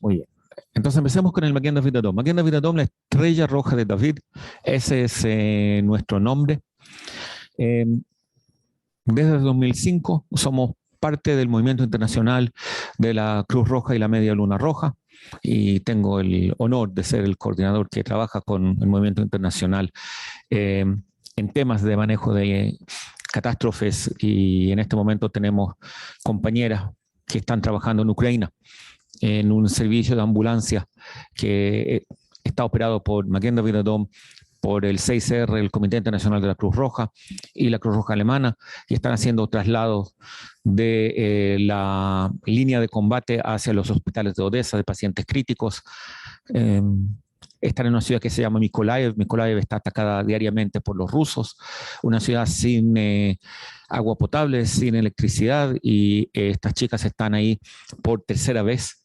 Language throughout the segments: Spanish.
Muy bien. Entonces empecemos con el Maguen David Adom. Maguen David Adom, la estrella roja de David, ese es nuestro nombre. Desde 2005 somos parte del movimiento internacional de la Cruz Roja y la Media Luna Roja, y tengo el honor de ser el coordinador que trabaja con el movimiento internacional en temas de manejo de catástrofes, y en este momento tenemos compañeras que están trabajando en Ucrania en un servicio de ambulancia que está operado por Maguen David Adom, por el 6R, el Comité Internacional de la Cruz Roja y la Cruz Roja Alemana, y están haciendo traslados de la línea de combate hacia los hospitales de Odessa de pacientes críticos. Están en una ciudad que se llama Mykolaiv. Mykolaiv está atacada diariamente por los rusos, una ciudad sin agua potable, sin electricidad, y estas chicas están ahí por tercera vez.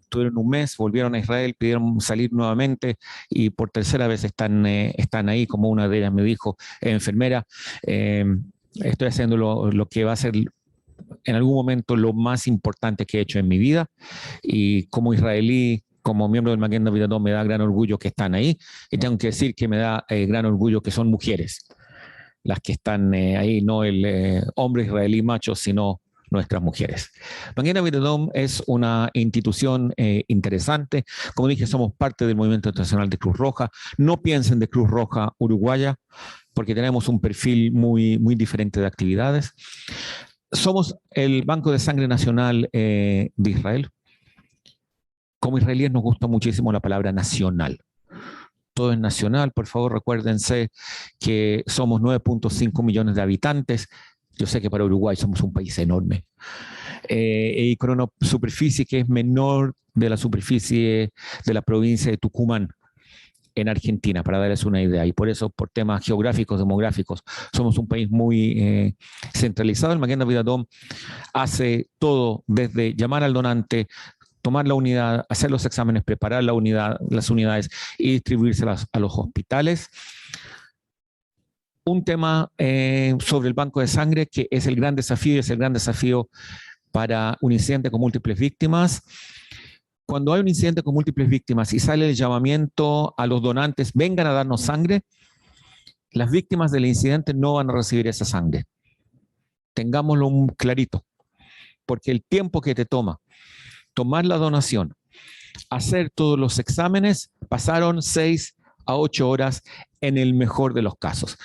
Tuvieron un mes, volvieron a Israel, pidieron salir nuevamente y por tercera vez están ahí, como una de ellas me dijo, enfermera. Estoy haciendo lo que va a ser en algún momento lo más importante que he hecho en mi vida, y como israelí, como miembro del Maguen David Adom, me da gran orgullo que están ahí, y tengo que decir que me da gran orgullo que son mujeres las que están ahí, no el hombre israelí macho, sino nuestras mujeres. Maguen David Adom es una institución interesante. Como dije, somos parte del Movimiento Internacional de Cruz Roja. No piensen de Cruz Roja uruguaya, porque tenemos un perfil muy, muy diferente de actividades. Somos el Banco de Sangre Nacional de Israel. Como israelíes nos gusta muchísimo la palabra nacional. Todo es nacional. Por favor, recuérdense que somos 9.5 millones de habitantes. Yo sé que para Uruguay somos un país enorme, y con una superficie que es menor de la superficie de la provincia de Tucumán en Argentina, para darles una idea. Y por eso, por temas geográficos, demográficos, somos un país muy centralizado. El Maguen David Adom hace todo, desde llamar al donante, tomar la unidad, hacer los exámenes, preparar la unidad, las unidades y distribuírselas a los hospitales. Un tema sobre el banco de sangre, que es el gran desafío, para un incidente con múltiples víctimas. Cuando hay un incidente con múltiples víctimas y sale el llamamiento a los donantes, vengan a darnos sangre, las víctimas del incidente no van a recibir esa sangre. Tengámoslo clarito, porque el tiempo que te toma tomar la donación, hacer todos los exámenes, pasaron 6 a 8 horas en el mejor de los casos.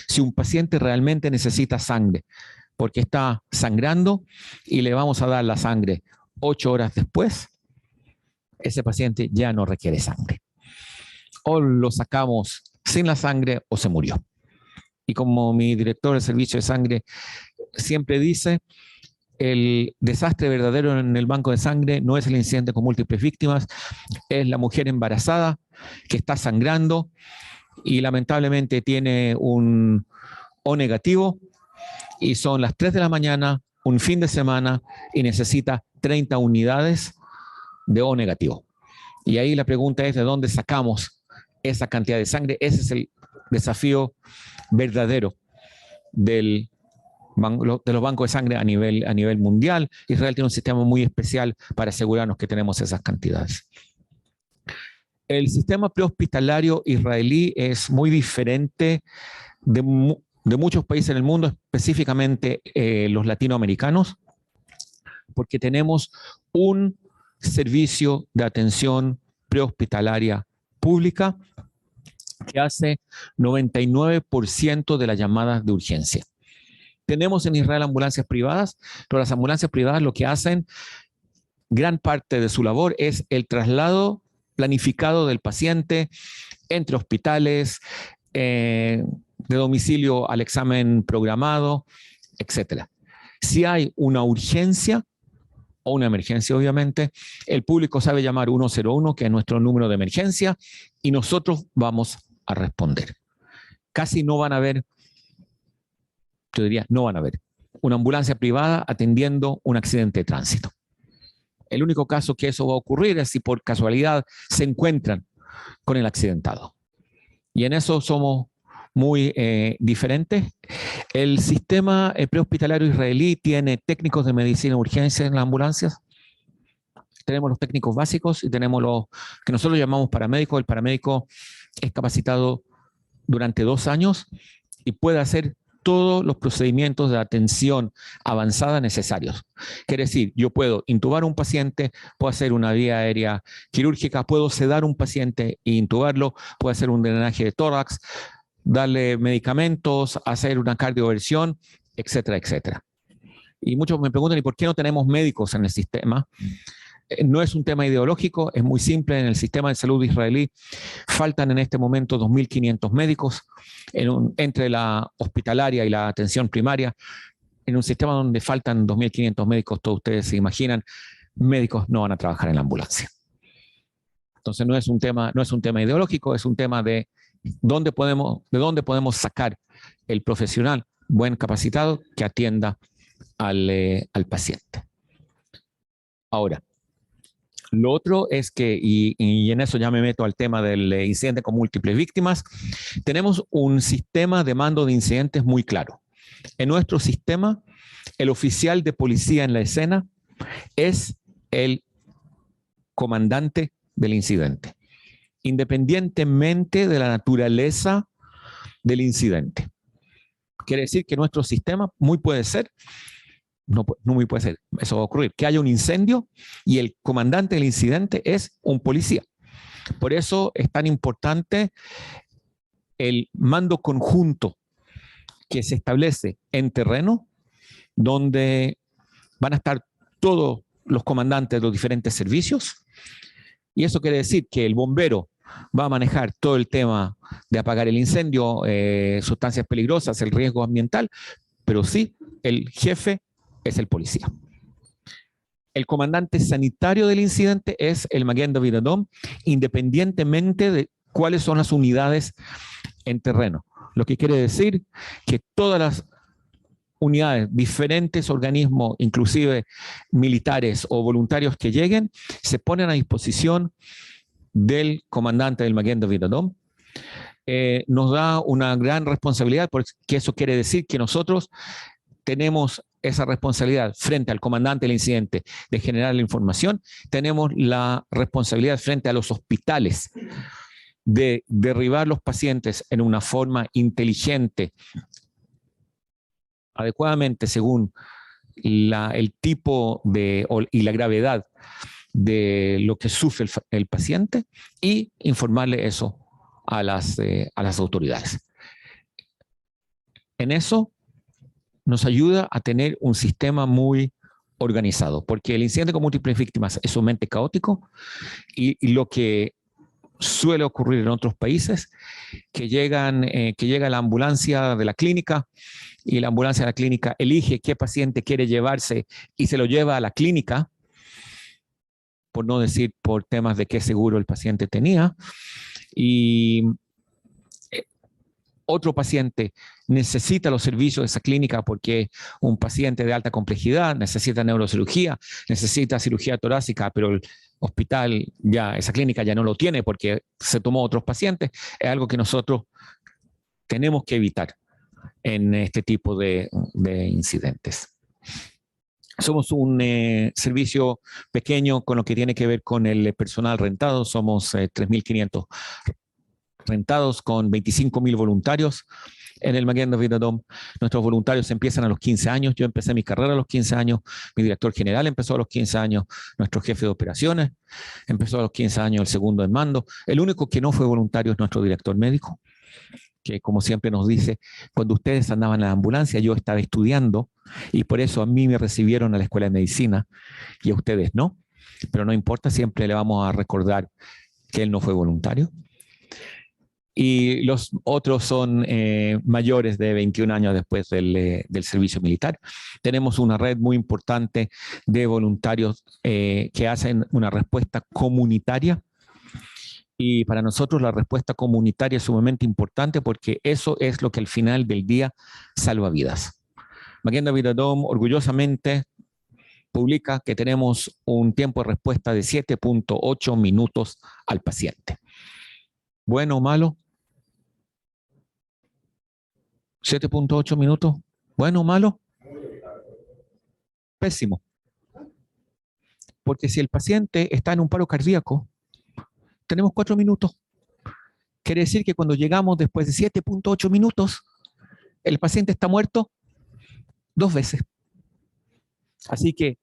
Si un paciente realmente necesita sangre porque está sangrando y le vamos a dar la sangre 8 horas después, ese paciente ya no requiere sangre. O lo sacamos sin la sangre o se murió. Y como mi director del servicio de sangre siempre dice, el desastre verdadero en el banco de sangre no es el incidente con múltiples víctimas, es la mujer embarazada que está sangrando y lamentablemente tiene un O negativo y son las 3 de la mañana, un fin de semana, y necesita 30 unidades de O negativo. Y ahí la pregunta es, ¿de dónde sacamos esa cantidad de sangre? Ese es el desafío verdadero de los bancos de sangre a nivel mundial. Israel tiene un sistema muy especial para asegurarnos que tenemos esas cantidades. El sistema prehospitalario israelí es muy diferente de muchos países en el mundo, específicamente los latinoamericanos, porque tenemos un servicio de atención prehospitalaria pública que hace 99% de las llamadas de urgencia. Tenemos en Israel ambulancias privadas, pero las ambulancias privadas lo que hacen, gran parte de su labor es el traslado planificado del paciente entre hospitales, de domicilio al examen programado, etc. Si hay una urgencia o una emergencia, obviamente, el público sabe llamar 101, que es nuestro número de emergencia, y nosotros vamos a responder. Casi no van a ver, yo diría, no van a ver una ambulancia privada atendiendo un accidente de tránsito. El único caso que eso va a ocurrir es si por casualidad se encuentran con el accidentado. Y en eso somos muy diferentes. El sistema prehospitalario israelí tiene técnicos de medicina de urgencia en las ambulancias, Tenemos los técnicos básicos y tenemos los que nosotros llamamos paramédicos. El paramédico es capacitado durante 2 años y puede hacer todos los procedimientos de atención avanzada necesarios. Quiere decir, yo puedo intubar a un paciente, puedo hacer una vía aérea quirúrgica, puedo sedar a un paciente e intubarlo, puedo hacer un drenaje de tórax, darle medicamentos, hacer una cardioversión, etcétera, etcétera. Y muchos me preguntan, ¿y por qué no tenemos médicos en el sistema? No es un tema ideológico, es muy simple. En el sistema de salud israelí faltan en este momento 2.500 médicos entre la hospitalaria y la atención primaria. En un sistema donde faltan 2.500 médicos, todos ustedes se imaginan, médicos no van a trabajar en la ambulancia. Entonces no es un tema ideológico, es un tema de dónde podemos sacar el profesional buen capacitado que atienda al paciente. Ahora, lo otro es que, y en eso ya me meto al tema del incidente con múltiples víctimas, tenemos un sistema de mando de incidentes muy claro. En nuestro sistema, el oficial de policía en la escena es el comandante del incidente, independientemente de la naturaleza del incidente. Quiere decir que nuestro sistema muy puede ser, no muy puede ser, eso va a ocurrir, que haya un incendio y el comandante del incidente es un policía. Por eso es tan importante el mando conjunto que se establece en terreno, donde van a estar todos los comandantes de los diferentes servicios, y eso quiere decir que el bombero va a manejar todo el tema de apagar el incendio, sustancias peligrosas, el riesgo ambiental, pero sí, el jefe es el policía. El comandante sanitario del incidente es el Maguen David Adom, independientemente de cuáles son las unidades en terreno. Lo que quiere decir que todas las unidades, diferentes organismos, inclusive militares o voluntarios que lleguen, se ponen a disposición del comandante del Maguen David Adom. Nos da una gran responsabilidad, porque eso quiere decir que nosotros tenemos esa responsabilidad frente al comandante del incidente de generar la información, tenemos la responsabilidad frente a los hospitales de derribar los pacientes en una forma inteligente, adecuadamente según el tipo y la gravedad de lo que sufre el paciente, y informarle eso a las autoridades. En eso nos ayuda a tener un sistema muy organizado, porque el incidente con múltiples víctimas es sumamente caótico, y lo que suele ocurrir en otros países, que llega la ambulancia de la clínica, y la ambulancia de la clínica elige qué paciente quiere llevarse y se lo lleva a la clínica, por no decir por temas de qué seguro el paciente tenía, y otro paciente necesita los servicios de esa clínica porque un paciente de alta complejidad necesita neurocirugía, necesita cirugía torácica, pero el hospital esa clínica ya no lo tiene porque se tomó otros pacientes. Es algo que nosotros tenemos que evitar en este tipo de incidentes. Somos un servicio pequeño con lo que tiene que ver con el personal rentado. Somos 3.500 rentados con 25.000 voluntarios en el Maguen David Adom. Nuestros voluntarios empiezan a los 15 años. Yo empecé mi carrera a los 15 años. Mi director general empezó a los 15 años. Nuestro jefe de operaciones empezó a los 15 años, el segundo en mando. El único que no fue voluntario es nuestro director médico, que como siempre nos dice, cuando ustedes andaban en la ambulancia, yo estaba estudiando, y por eso a mí me recibieron a la escuela de medicina y a ustedes no. Pero no importa, siempre le vamos a recordar que él no fue voluntario. Y los otros son mayores de 21 años después del servicio militar. Tenemos una red muy importante de voluntarios que hacen una respuesta comunitaria. Y para nosotros la respuesta comunitaria es sumamente importante, porque eso es lo que al final del día salva vidas. Maguen David Adom orgullosamente publica que tenemos un tiempo de respuesta de 7.8 minutos al paciente. ¿Bueno o malo? 7.8 minutos. ¿Bueno o malo? Pésimo. Porque si el paciente está en un paro cardíaco, tenemos 4 minutos. Quiere decir que cuando llegamos después de 7.8 minutos, el paciente está muerto 2 veces. Así que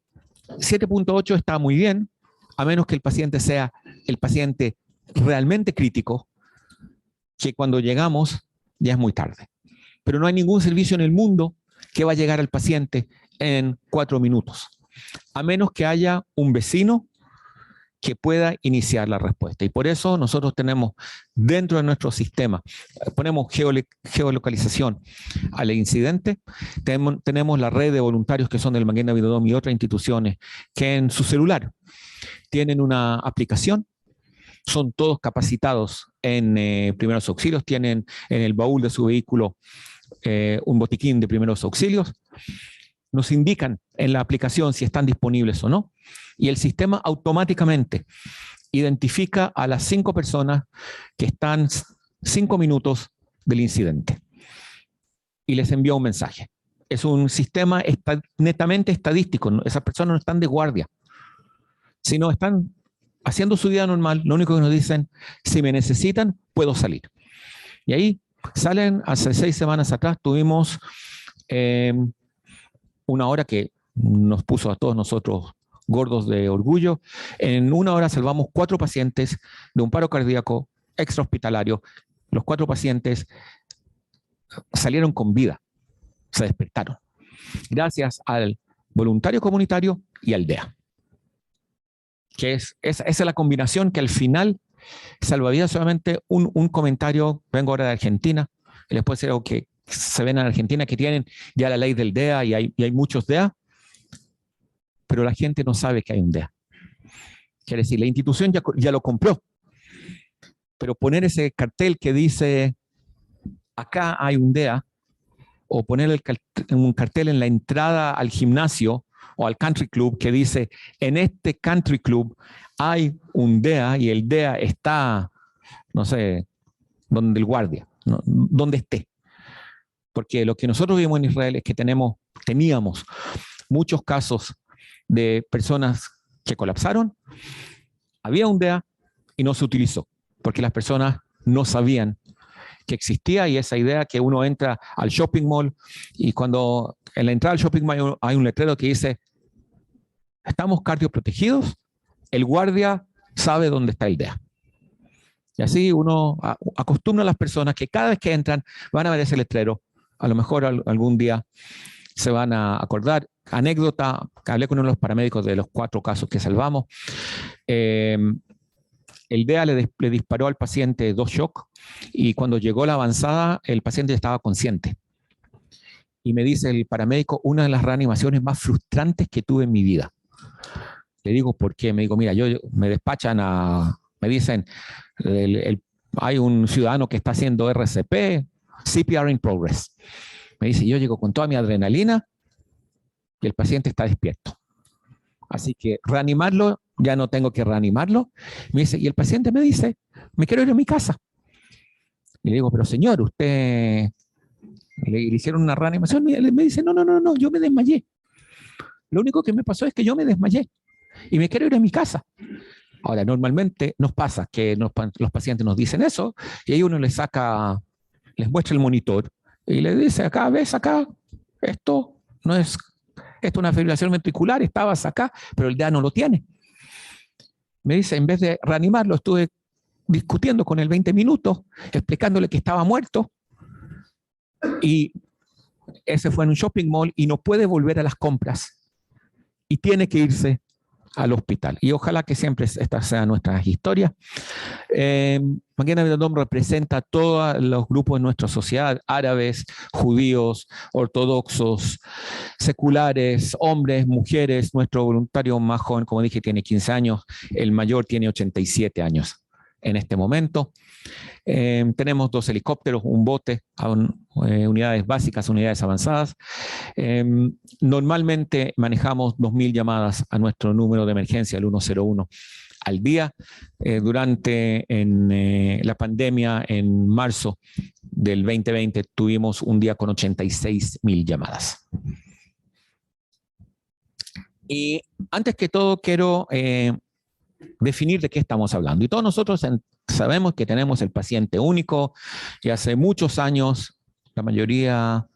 7.8 está muy bien, a menos que el paciente sea el paciente realmente crítico, que cuando llegamos ya es muy tarde. Pero no hay ningún servicio en el mundo que va a llegar al paciente en 4 minutos, a menos que haya un vecino que pueda iniciar la respuesta. Y por eso nosotros tenemos dentro de nuestro sistema, ponemos geolocalización al incidente, tenemos la red de voluntarios que son del Magen David Adom y otras instituciones que en su celular tienen una aplicación, son todos capacitados en primeros auxilios, tienen en el baúl de su vehículo un botiquín de primeros auxilios, nos indican en la aplicación si están disponibles o no, y el sistema automáticamente identifica a las 5 personas que están 5 minutos del incidente y les envía un mensaje. Es un sistema netamente estadístico, esas personas no están de guardia, sino están haciendo su vida normal. Lo único que nos dicen, si me necesitan, puedo salir. Y ahí salen. Hace 6 semanas atrás tuvimos una hora que nos puso a todos nosotros gordos de orgullo. En 1 hora salvamos 4 pacientes de un paro cardíaco extrahospitalario. Los 4 pacientes salieron con vida, se despertaron, gracias al voluntario comunitario y al DEA. Que esa es la combinación que al final salvavidas. Solamente un comentario. Vengo ahora de Argentina, y les puedo decir algo que se ven en Argentina, que tienen ya la ley del DEA y hay muchos DEA, pero la gente no sabe que hay un DEA. Quiere decir, la institución ya lo compró, pero poner ese cartel que dice acá hay un DEA, o poner un cartel en la entrada al gimnasio o al country club que dice, en este country club hay un DEA y el DEA está, no sé, donde el guardia, ¿no? Donde esté. Porque lo que nosotros vimos en Israel es que teníamos muchos casos de personas que colapsaron, había un DEA y no se utilizó, porque las personas no sabían que existía, y esa idea que uno entra al shopping mall y cuando en la entrada al shopping mall hay un letrero que dice, estamos cardioprotegidos, el guardia sabe dónde está el DEA. Y así uno acostumbra a las personas que cada vez que entran van a ver ese letrero. A lo mejor algún día se van a acordar. Anécdota, hablé con uno de los paramédicos de los 4 casos que salvamos. El DEA le disparó al paciente 2 shocks y cuando llegó la avanzada, el paciente estaba consciente. Y me dice el paramédico, una de las reanimaciones más frustrantes que tuve en mi vida. Le digo, ¿por qué? Me digo, mira, me despachan me dicen, hay un ciudadano que está haciendo RCP, CPR in progress. Me dice, yo llego con toda mi adrenalina y el paciente está despierto. Así que reanimarlo, ya no tengo que reanimarlo. Me dice, y el paciente me dice, me quiero ir a mi casa. Y le digo, pero señor, usted le hicieron una reanimación. Y él me dice, no, yo me desmayé. Lo único que me pasó es que yo me desmayé y me quiero ir a mi casa. Ahora, normalmente nos pasa que los pacientes nos dicen eso y ahí uno les muestra el monitor y le dice, acá, ves acá, esto no es, esto es una fibrilación ventricular, estabas acá, pero el DEA no lo tiene. Me dice, en vez de reanimarlo, estuve discutiendo con él 20 minutos, explicándole que estaba muerto, y ese fue en un shopping mall y no puede volver a las compras y tiene que irse al hospital. Y ojalá que siempre esta sea nuestra historia. Magen David Adom representa a todos los grupos de nuestra sociedad, árabes, judíos, ortodoxos, seculares, hombres, mujeres. Nuestro voluntario más joven, como dije, tiene 15 años, el mayor tiene 87 años en este momento. Tenemos 2 helicópteros, un bote, unidades básicas, unidades avanzadas. Normalmente manejamos 2.000 llamadas a nuestro número de emergencia, el 101, al día. Durante la pandemia, en marzo del 2020, tuvimos un día con 86.000 llamadas. Y antes que todo quiero definir de qué estamos hablando. Y todos nosotros sabemos que tenemos el paciente único y hace muchos años la mayoría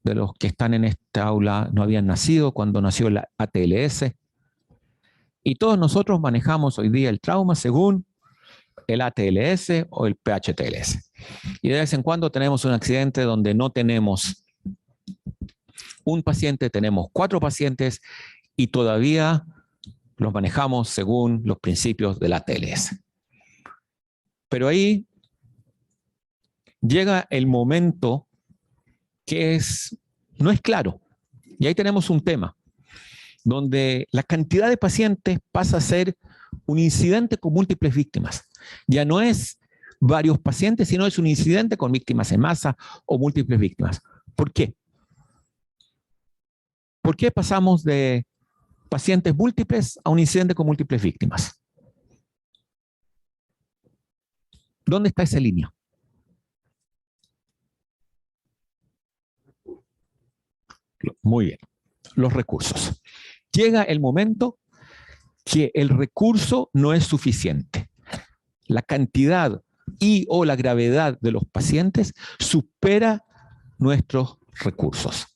de los que están en esta aula no habían nacido cuando nació la ATLS. Y todos nosotros manejamos hoy día el trauma según el ATLS o el PHTLS. Y de vez en cuando tenemos un accidente donde no tenemos un paciente, tenemos 4 pacientes y todavía los manejamos según los principios del ATLS. Pero ahí llega el momento que no es claro. Y ahí tenemos un tema donde la cantidad de pacientes pasa a ser un incidente con múltiples víctimas. Ya no es varios pacientes, sino es un incidente con víctimas en masa o múltiples víctimas. ¿Por qué? ¿Por qué pasamos de pacientes múltiples a un incidente con múltiples víctimas? ¿Dónde está esa línea? Muy bien. Los recursos. Llega el momento que el recurso no es suficiente. La cantidad y o la gravedad de los pacientes supera nuestros recursos.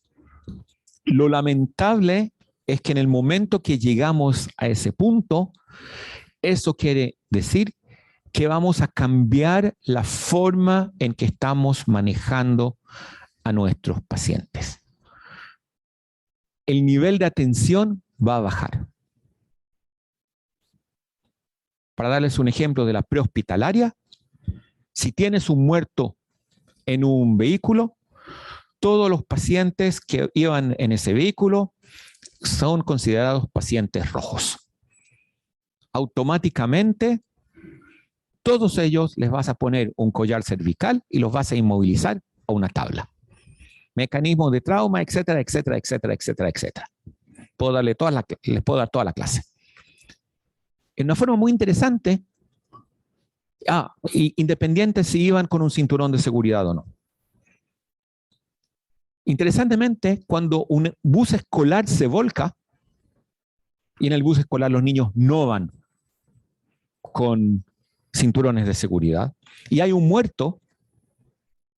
Lo lamentable es que en el momento que llegamos a ese punto, eso quiere decir que vamos a cambiar la forma en que estamos manejando a nuestros pacientes. El nivel de atención va a bajar. Para darles un ejemplo de la prehospitalaria, si tienes un muerto en un vehículo, todos los pacientes que iban en ese vehículo son considerados pacientes rojos. Automáticamente, todos ellos les vas a poner un collar cervical y los vas a inmovilizar a una tabla. Mecanismos de trauma, etcétera, etcétera, etcétera, etcétera, etcétera. Les puedo dar toda la clase. En una forma muy interesante, independiente si iban con un cinturón de seguridad o no. Interesantemente, cuando un bus escolar se volca, y en el bus escolar los niños no van con cinturones de seguridad, y hay un muerto,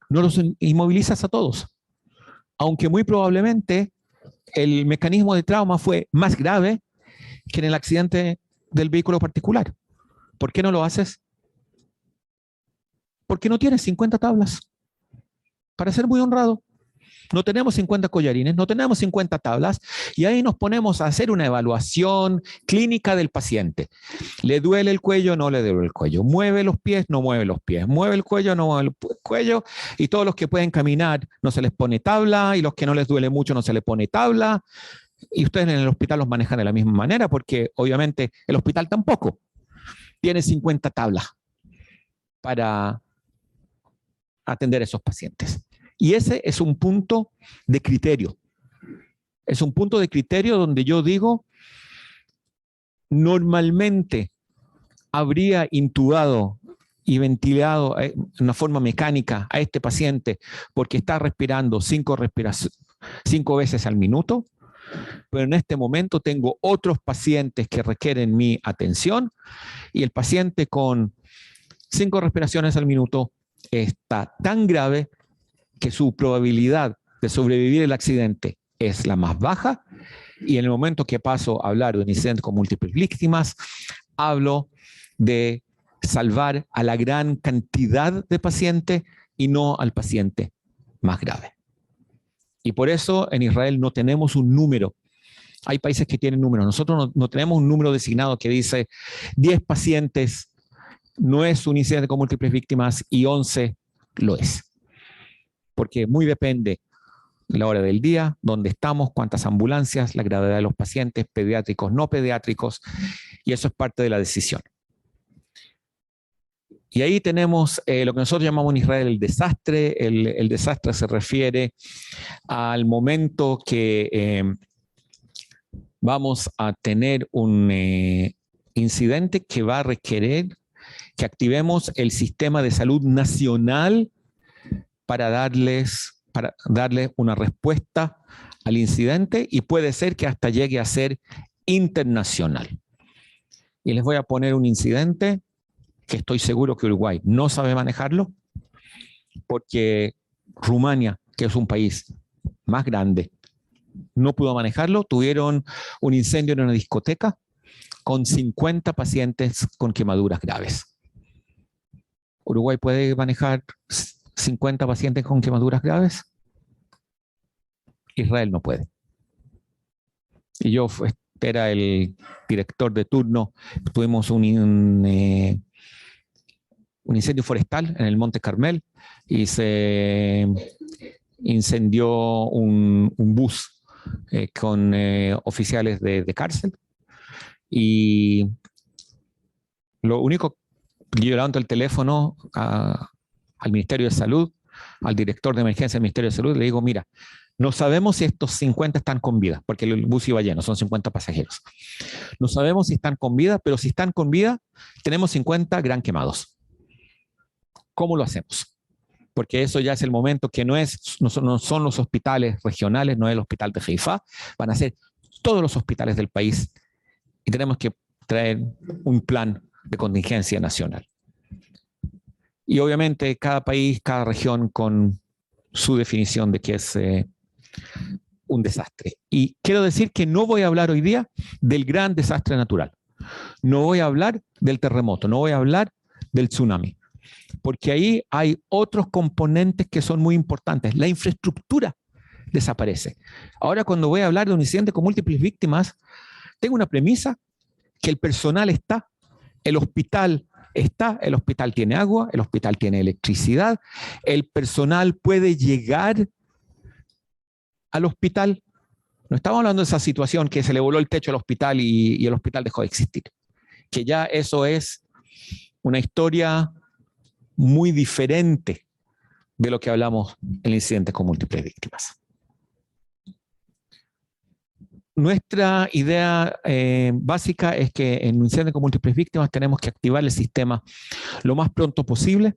no los inmovilizas a todos. Aunque muy probablemente el mecanismo de trauma fue más grave que en el accidente del vehículo particular. ¿Por qué no lo haces? Porque no tienes 50 tablas. Para ser muy honrado, no tenemos 50 collarines, no tenemos 50 tablas, y ahí nos ponemos a hacer una evaluación clínica del paciente. ¿Le duele el cuello? No le duele el cuello. ¿Mueve los pies? No mueve los pies. ¿Mueve el cuello? No mueve el cuello. Y todos los que pueden caminar no se les pone tabla, y los que no les duele mucho no se les pone tabla. Y ustedes en el hospital los manejan de la misma manera, porque obviamente el hospital tampoco tiene 50 tablas para atender a esos pacientes. Y ese es un punto de criterio. Es un punto de criterio donde yo digo, normalmente habría intubado y ventilado de una forma mecánica a este paciente porque está respirando 5 veces al minuto, pero en este momento tengo otros pacientes que requieren mi atención y el paciente con 5 respiraciones al minuto está tan grave que su probabilidad de sobrevivir el accidente es la más baja, y en el momento que paso a hablar de un incidente con múltiples víctimas, hablo de salvar a la gran cantidad de pacientes y no al paciente más grave. Y por eso en Israel no tenemos un número. Hay países que tienen números. Nosotros no tenemos un número designado que dice 10 pacientes no es un incidente con múltiples víctimas y 11 lo es. Porque muy depende la hora del día, dónde estamos, cuántas ambulancias, la gravedad de los pacientes, pediátricos, no pediátricos, y eso es parte de la decisión. Y ahí tenemos lo que nosotros llamamos en Israel el desastre. El desastre se refiere al momento que vamos a tener un incidente que va a requerir que activemos el sistema de salud nacional para darle una respuesta al incidente, y puede ser que hasta llegue a ser internacional. Y les voy a poner un incidente que estoy seguro que Uruguay no sabe manejarlo, porque Rumania, que es un país más grande, no pudo manejarlo. Tuvieron un incendio en una discoteca con 50 pacientes con quemaduras graves. ¿Uruguay puede manejar 50 pacientes con quemaduras graves? Israel no puede. Y yo era el director de turno. Tuvimos un incendio forestal en el Monte Carmel y se incendió un bus con oficiales de cárcel. Y lo único, yo levanto el teléfono al Ministerio de Salud, al director de emergencia del Ministerio de Salud, le digo, mira, no sabemos si estos 50 están con vida, porque el bus iba lleno, son 50 pasajeros. No sabemos si están con vida, pero si están con vida, tenemos 50 gran quemados. ¿Cómo lo hacemos? Porque eso ya es el momento que no son los hospitales regionales, no es el hospital de Haifa, van a ser todos los hospitales del país y tenemos que traer un plan de contingencia nacional. Y obviamente cada país, cada región con su definición de qué es un desastre. Y quiero decir que no voy a hablar hoy día del gran desastre natural. No voy a hablar del terremoto, no voy a hablar del tsunami, porque ahí hay otros componentes que son muy importantes. La infraestructura desaparece. Ahora, cuando voy a hablar de un incidente con múltiples víctimas, tengo una premisa, que el personal está, el hospital está, el hospital tiene agua, el hospital tiene electricidad, el personal puede llegar al hospital. No estamos hablando de esa situación que se le voló el techo al hospital y el hospital dejó de existir, que ya eso es una historia muy diferente de lo que hablamos en el incidente con múltiples víctimas. Nuestra idea básica es que en un incidente con múltiples víctimas tenemos que activar el sistema lo más pronto posible.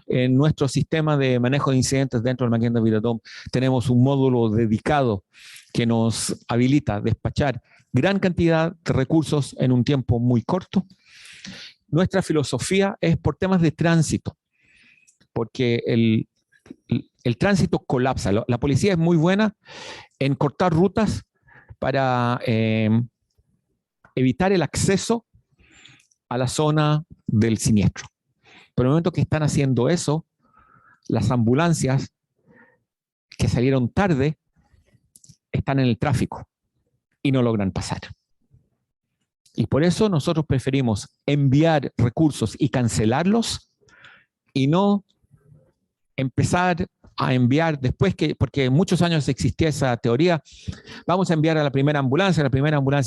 En nuestro sistema de manejo de incidentes dentro del Magen David Adom tenemos un módulo dedicado que nos habilita a despachar gran cantidad de recursos en un tiempo muy corto. Nuestra filosofía es por temas de tránsito, porque el tránsito colapsa. La policía es muy buena en cortar rutas para evitar el acceso a la zona del siniestro. Pero en el momento que están haciendo eso, las ambulancias que salieron tarde están en el tráfico y no logran pasar. Y por eso nosotros preferimos enviar recursos y cancelarlos y no empezar a enviar después, porque muchos años existía esa teoría, vamos a enviar a la primera ambulancia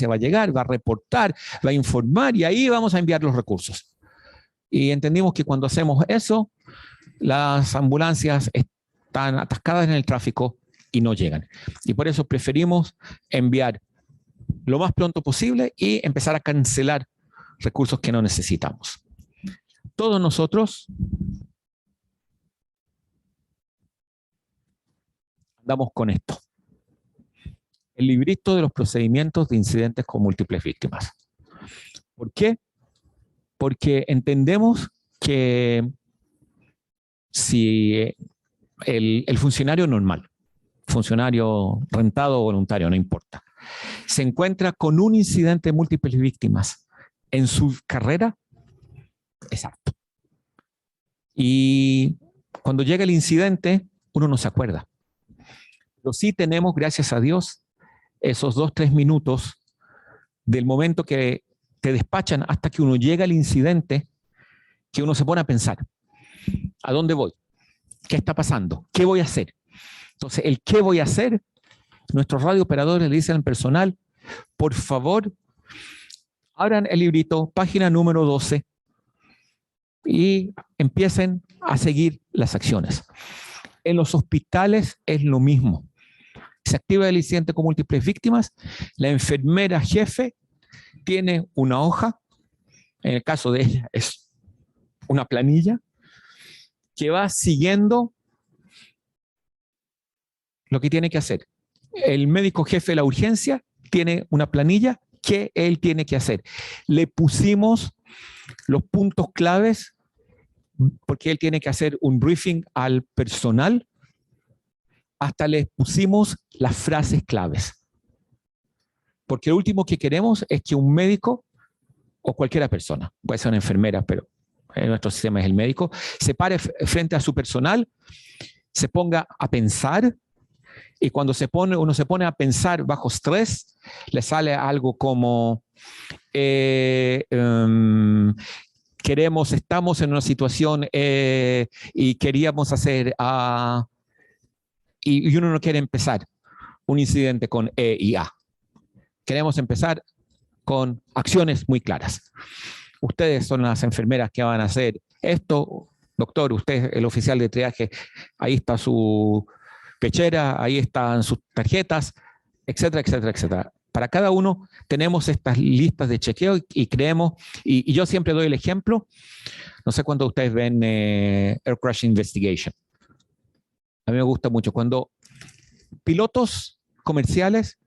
va a llegar, va a reportar, va a informar y ahí vamos a enviar los recursos. Y entendimos que cuando hacemos eso, las ambulancias están atascadas en el tráfico y no llegan. Y por eso preferimos enviar lo más pronto posible y empezar a cancelar recursos que no necesitamos. Todos nosotros andamos con esto. El librito de los procedimientos de incidentes con múltiples víctimas. ¿Por qué? Porque entendemos que si el funcionario normal, funcionario rentado o voluntario, no importa, se encuentra con un incidente de múltiples víctimas en su carrera, es apto. Y cuando llega el incidente, uno no se acuerda. Pero sí tenemos, gracias a Dios, esos 2-3 minutos del momento que te despachan hasta que uno llega al incidente, que uno se pone a pensar, ¿a dónde voy? ¿Qué está pasando? ¿Qué voy a hacer? Entonces, el qué voy a hacer, nuestros radiooperadores le dicen al personal, por favor, abran el librito, página número 12, y empiecen a seguir las acciones. En los hospitales es lo mismo. Se activa el incidente con múltiples víctimas, la enfermera jefe tiene una hoja, en el caso de ella es una planilla, que va siguiendo lo que tiene que hacer. El médico jefe de la urgencia tiene una planilla qué él tiene que hacer. Le pusimos los puntos claves porque él tiene que hacer un briefing al personal. Hasta les pusimos las frases claves. Porque lo último que queremos es que un médico o cualquier persona, puede ser una enfermera, pero en nuestro sistema es el médico, se pare frente a su personal, se ponga a pensar, y cuando uno se pone a pensar bajo estrés, le sale algo como estamos en una situación y queríamos hacer y uno no quiere empezar un incidente con E y A. Queremos empezar con acciones muy claras. Ustedes son las enfermeras que van a hacer esto. Doctor, usted es el oficial de triaje. Ahí está su pechera, ahí están sus tarjetas, etcétera, etcétera, etcétera. Para cada uno tenemos estas listas de chequeo y creemos, y yo siempre doy el ejemplo, no sé cuándo ustedes ven Air Crash Investigation. A mí me gusta mucho cuando pilotos comerciales,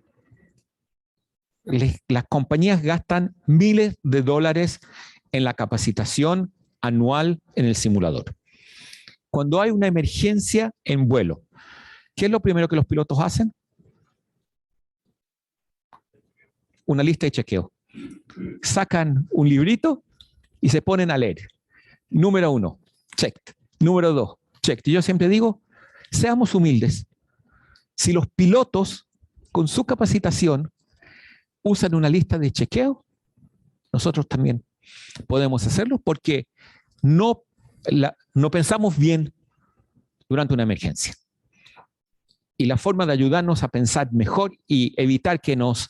las compañías gastan miles de dólares en la capacitación anual en el simulador. Cuando hay una emergencia en vuelo, ¿qué es lo primero que los pilotos hacen? Una lista de chequeo. Sacan un librito y se ponen a leer. Número 1, checked. Número 2, checked. Y yo siempre digo, seamos humildes. Si los pilotos, con su capacitación, usan una lista de chequeo, nosotros también podemos hacerlo porque no pensamos bien durante una emergencia. Y la forma de ayudarnos a pensar mejor y evitar que nos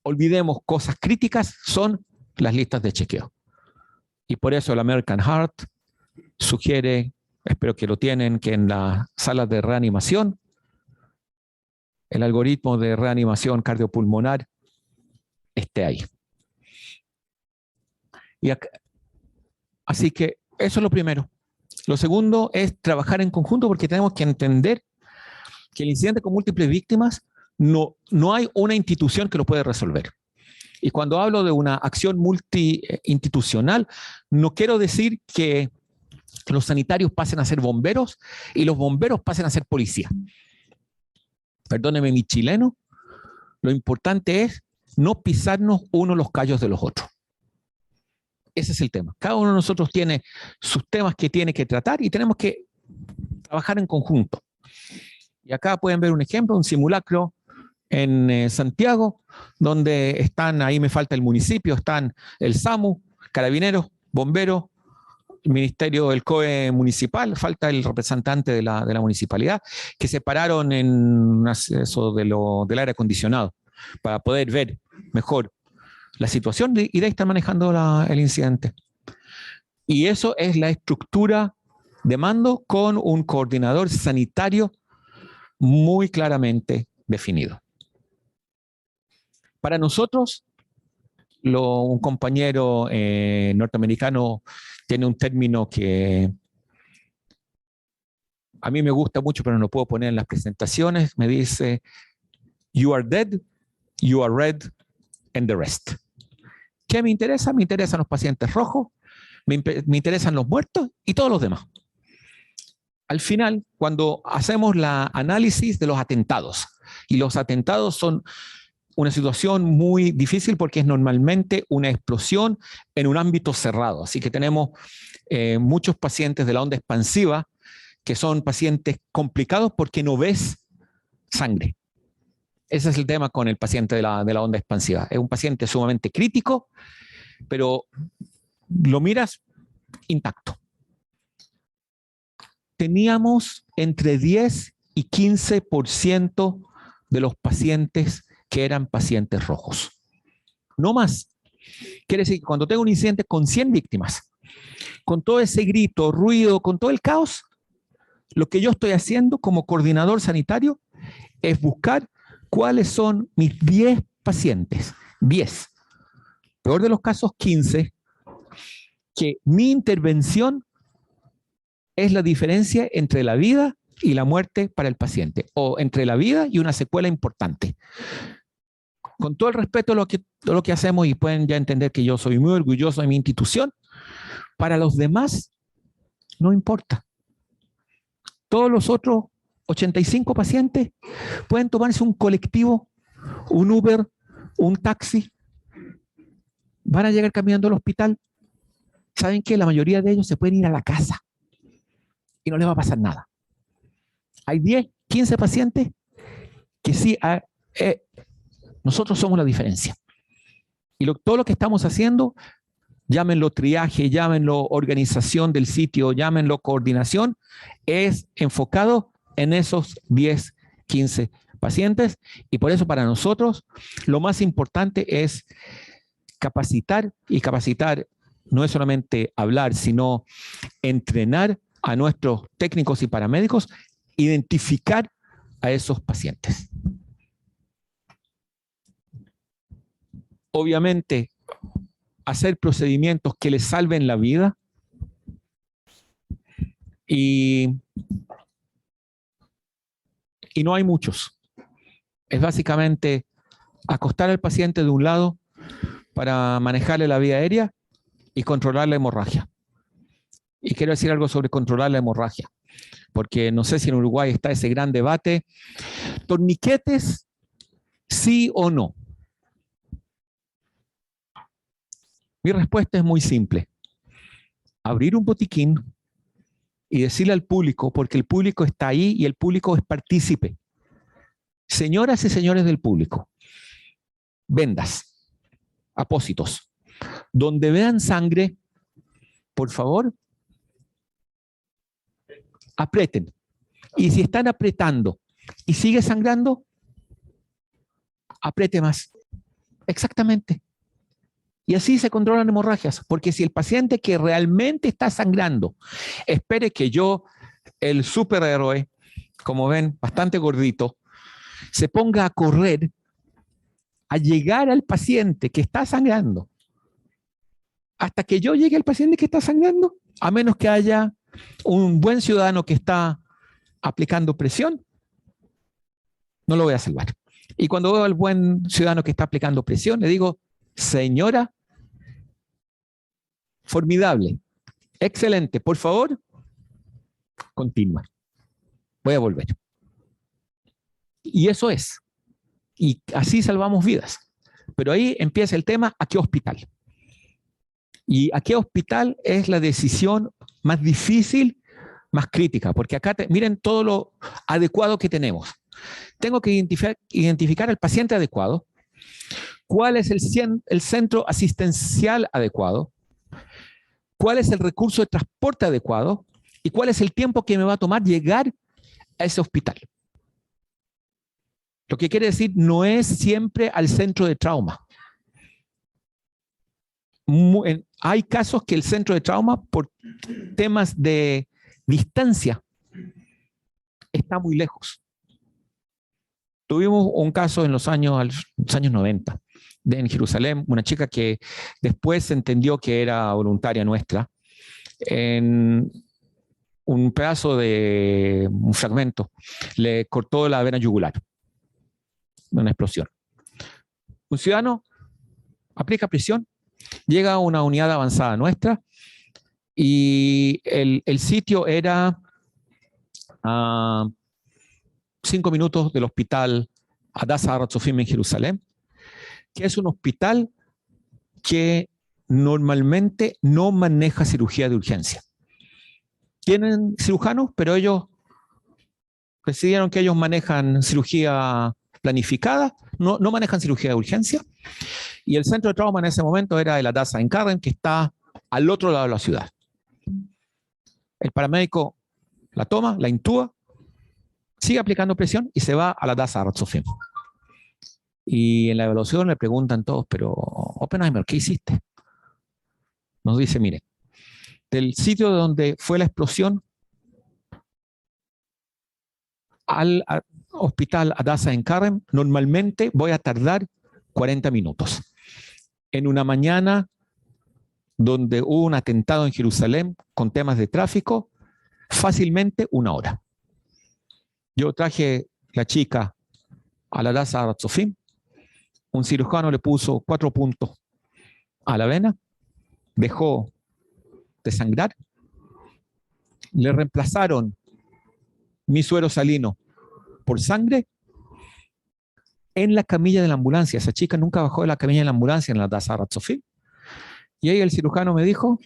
olvidemos cosas críticas son las listas de chequeo. Y por eso el American Heart sugiere, espero que lo tienen, que en las salas de reanimación, el algoritmo de reanimación cardiopulmonar esté ahí. Así que eso es lo primero. Lo segundo es trabajar en conjunto porque tenemos que entender que el incidente con múltiples víctimas no hay una institución que lo puede resolver. Y cuando hablo de una acción multiinstitucional, no quiero decir que los sanitarios pasen a ser bomberos y los bomberos pasen a ser policías. Perdóneme mi chileno, lo importante es no pisarnos uno los callos de los otros. Ese es el tema. Cada uno de nosotros tiene sus temas que tiene que tratar y tenemos que trabajar en conjunto. Y acá pueden ver un ejemplo, un simulacro en Santiago, donde están, ahí me falta el municipio, están el SAMU, Carabineros, Bomberos, el Ministerio del COE municipal, falta el representante de la municipalidad, que se pararon en eso del aire acondicionado para poder ver mejor la situación y de ahí están manejando el incidente. Y eso es la estructura de mando con un coordinador sanitario muy claramente definido. Para nosotros, un compañero norteamericano tiene un término que a mí me gusta mucho, pero no lo puedo poner en las presentaciones. Me dice, you are dead, you are red, and the rest. ¿Qué me interesa? Me interesan los pacientes rojos, me interesan los muertos y todos los demás. Al final, cuando hacemos la análisis de los atentados, y los atentados son una situación muy difícil porque es normalmente una explosión en un ámbito cerrado. Así que tenemos muchos pacientes de la onda expansiva que son pacientes complicados porque no ves sangre. Ese es el tema con el paciente de la onda expansiva. Es un paciente sumamente crítico, pero lo miras intacto. Teníamos entre 10 y 15% de los pacientes que eran pacientes rojos. No más. Quiere decir que cuando tengo un incidente con 100 víctimas, con todo ese grito, ruido, con todo el caos, lo que yo estoy haciendo como coordinador sanitario es buscar cuáles son mis 10 pacientes. 10. Peor de los casos, 15. Que mi intervención es la diferencia entre la vida y la muerte para el paciente, o entre la vida y una secuela importante. con todo el respeto a lo que hacemos, y pueden ya entender que yo soy muy orgulloso de mi institución, para los demás no importa. Todos los otros 85 pacientes pueden tomarse un colectivo, un Uber, un taxi, van a llegar caminando al hospital. ¿Saben qué? La mayoría de ellos se pueden ir a la casa y no les va a pasar nada. Hay 10, 15 pacientes que sí, nosotros somos la diferencia. Y todo lo que estamos haciendo, llámenlo triaje, llámenlo organización del sitio, llámenlo coordinación, es enfocado en esos 10, 15 pacientes. Y por eso para nosotros lo más importante es capacitar, y capacitar no es solamente hablar, sino entrenar a nuestros técnicos y paramédicos, identificar a esos pacientes. Obviamente, hacer procedimientos que les salven la vida, y no hay muchos. Es básicamente acostar al paciente de un lado para manejarle la vía aérea y controlar la hemorragia. Y quiero decir algo sobre controlar la hemorragia, porque no sé si en Uruguay está ese gran debate. ¿Torniquetes, sí o no? Mi respuesta es muy simple. Abrir un botiquín y decirle al público, porque el público está ahí y el público es partícipe. Señoras y señores del público, vendas, apósitos, donde vean sangre, por favor, aprieten. Y si están apretando y sigue sangrando, apriete más. Exactamente. Y así se controlan hemorragias, porque si el paciente que realmente está sangrando espere que yo, el superhéroe, como ven, bastante gordito, se ponga a correr, a llegar al paciente que está sangrando, hasta que yo llegue al paciente que está sangrando, a menos que haya un buen ciudadano que está aplicando presión, no lo voy a salvar. Y cuando veo al buen ciudadano que está aplicando presión, le digo, señora, formidable, excelente, por favor, continúa. Voy a volver. Y eso es. Y así salvamos vidas. Pero ahí empieza el tema, ¿a qué hospital? Y a qué hospital es la decisión más difícil, más crítica, porque acá miren todo lo adecuado que tenemos. Tengo que identificar al paciente adecuado, cuál es el centro asistencial adecuado, cuál es el recurso de transporte adecuado y cuál es el tiempo que me va a tomar llegar a ese hospital. Lo que quiere decir, no es siempre al centro de trauma. Hay casos que el centro de trauma, por temas de distancia, está muy lejos. Tuvimos un caso en los años 90 en Jerusalén, una chica que después entendió que era voluntaria nuestra, en un pedazo de un fragmento, le cortó la vena yugular, una explosión. Un ciudadano aplica presión, llega a una unidad avanzada nuestra y el sitio era a 5 minutos del hospital Hadassah Har HaTzofim en Jerusalén, que es un hospital que normalmente no maneja cirugía de urgencia. Tienen cirujanos, pero ellos decidieron que ellos manejan cirugía planificada, no manejan cirugía de urgencia. Y el centro de trauma en ese momento era el Hadassah en Karen, que está al otro lado de la ciudad. El paramédico la toma, la intuba, sigue aplicando presión y se va a la Hadassah Har HaTzofim. Y en la evaluación le preguntan todos, pero Oppenheimer, ¿qué hiciste? Nos dice, mire, del sitio donde fue la explosión al hospital Hadassah en Karen, normalmente voy a tardar 40 minutos. En una mañana donde hubo un atentado en Jerusalén con temas de tráfico, fácilmente 1 hora. Yo traje la chica a la Hadassah Har HaTzofim, un cirujano le puso 4 puntos a la vena, dejó de sangrar, le reemplazaron mi suero salino por sangre en la camilla de la ambulancia. Esa chica nunca bajó de la camilla de la ambulancia en la Daza Ratzofim. Y ahí el cirujano me dijo,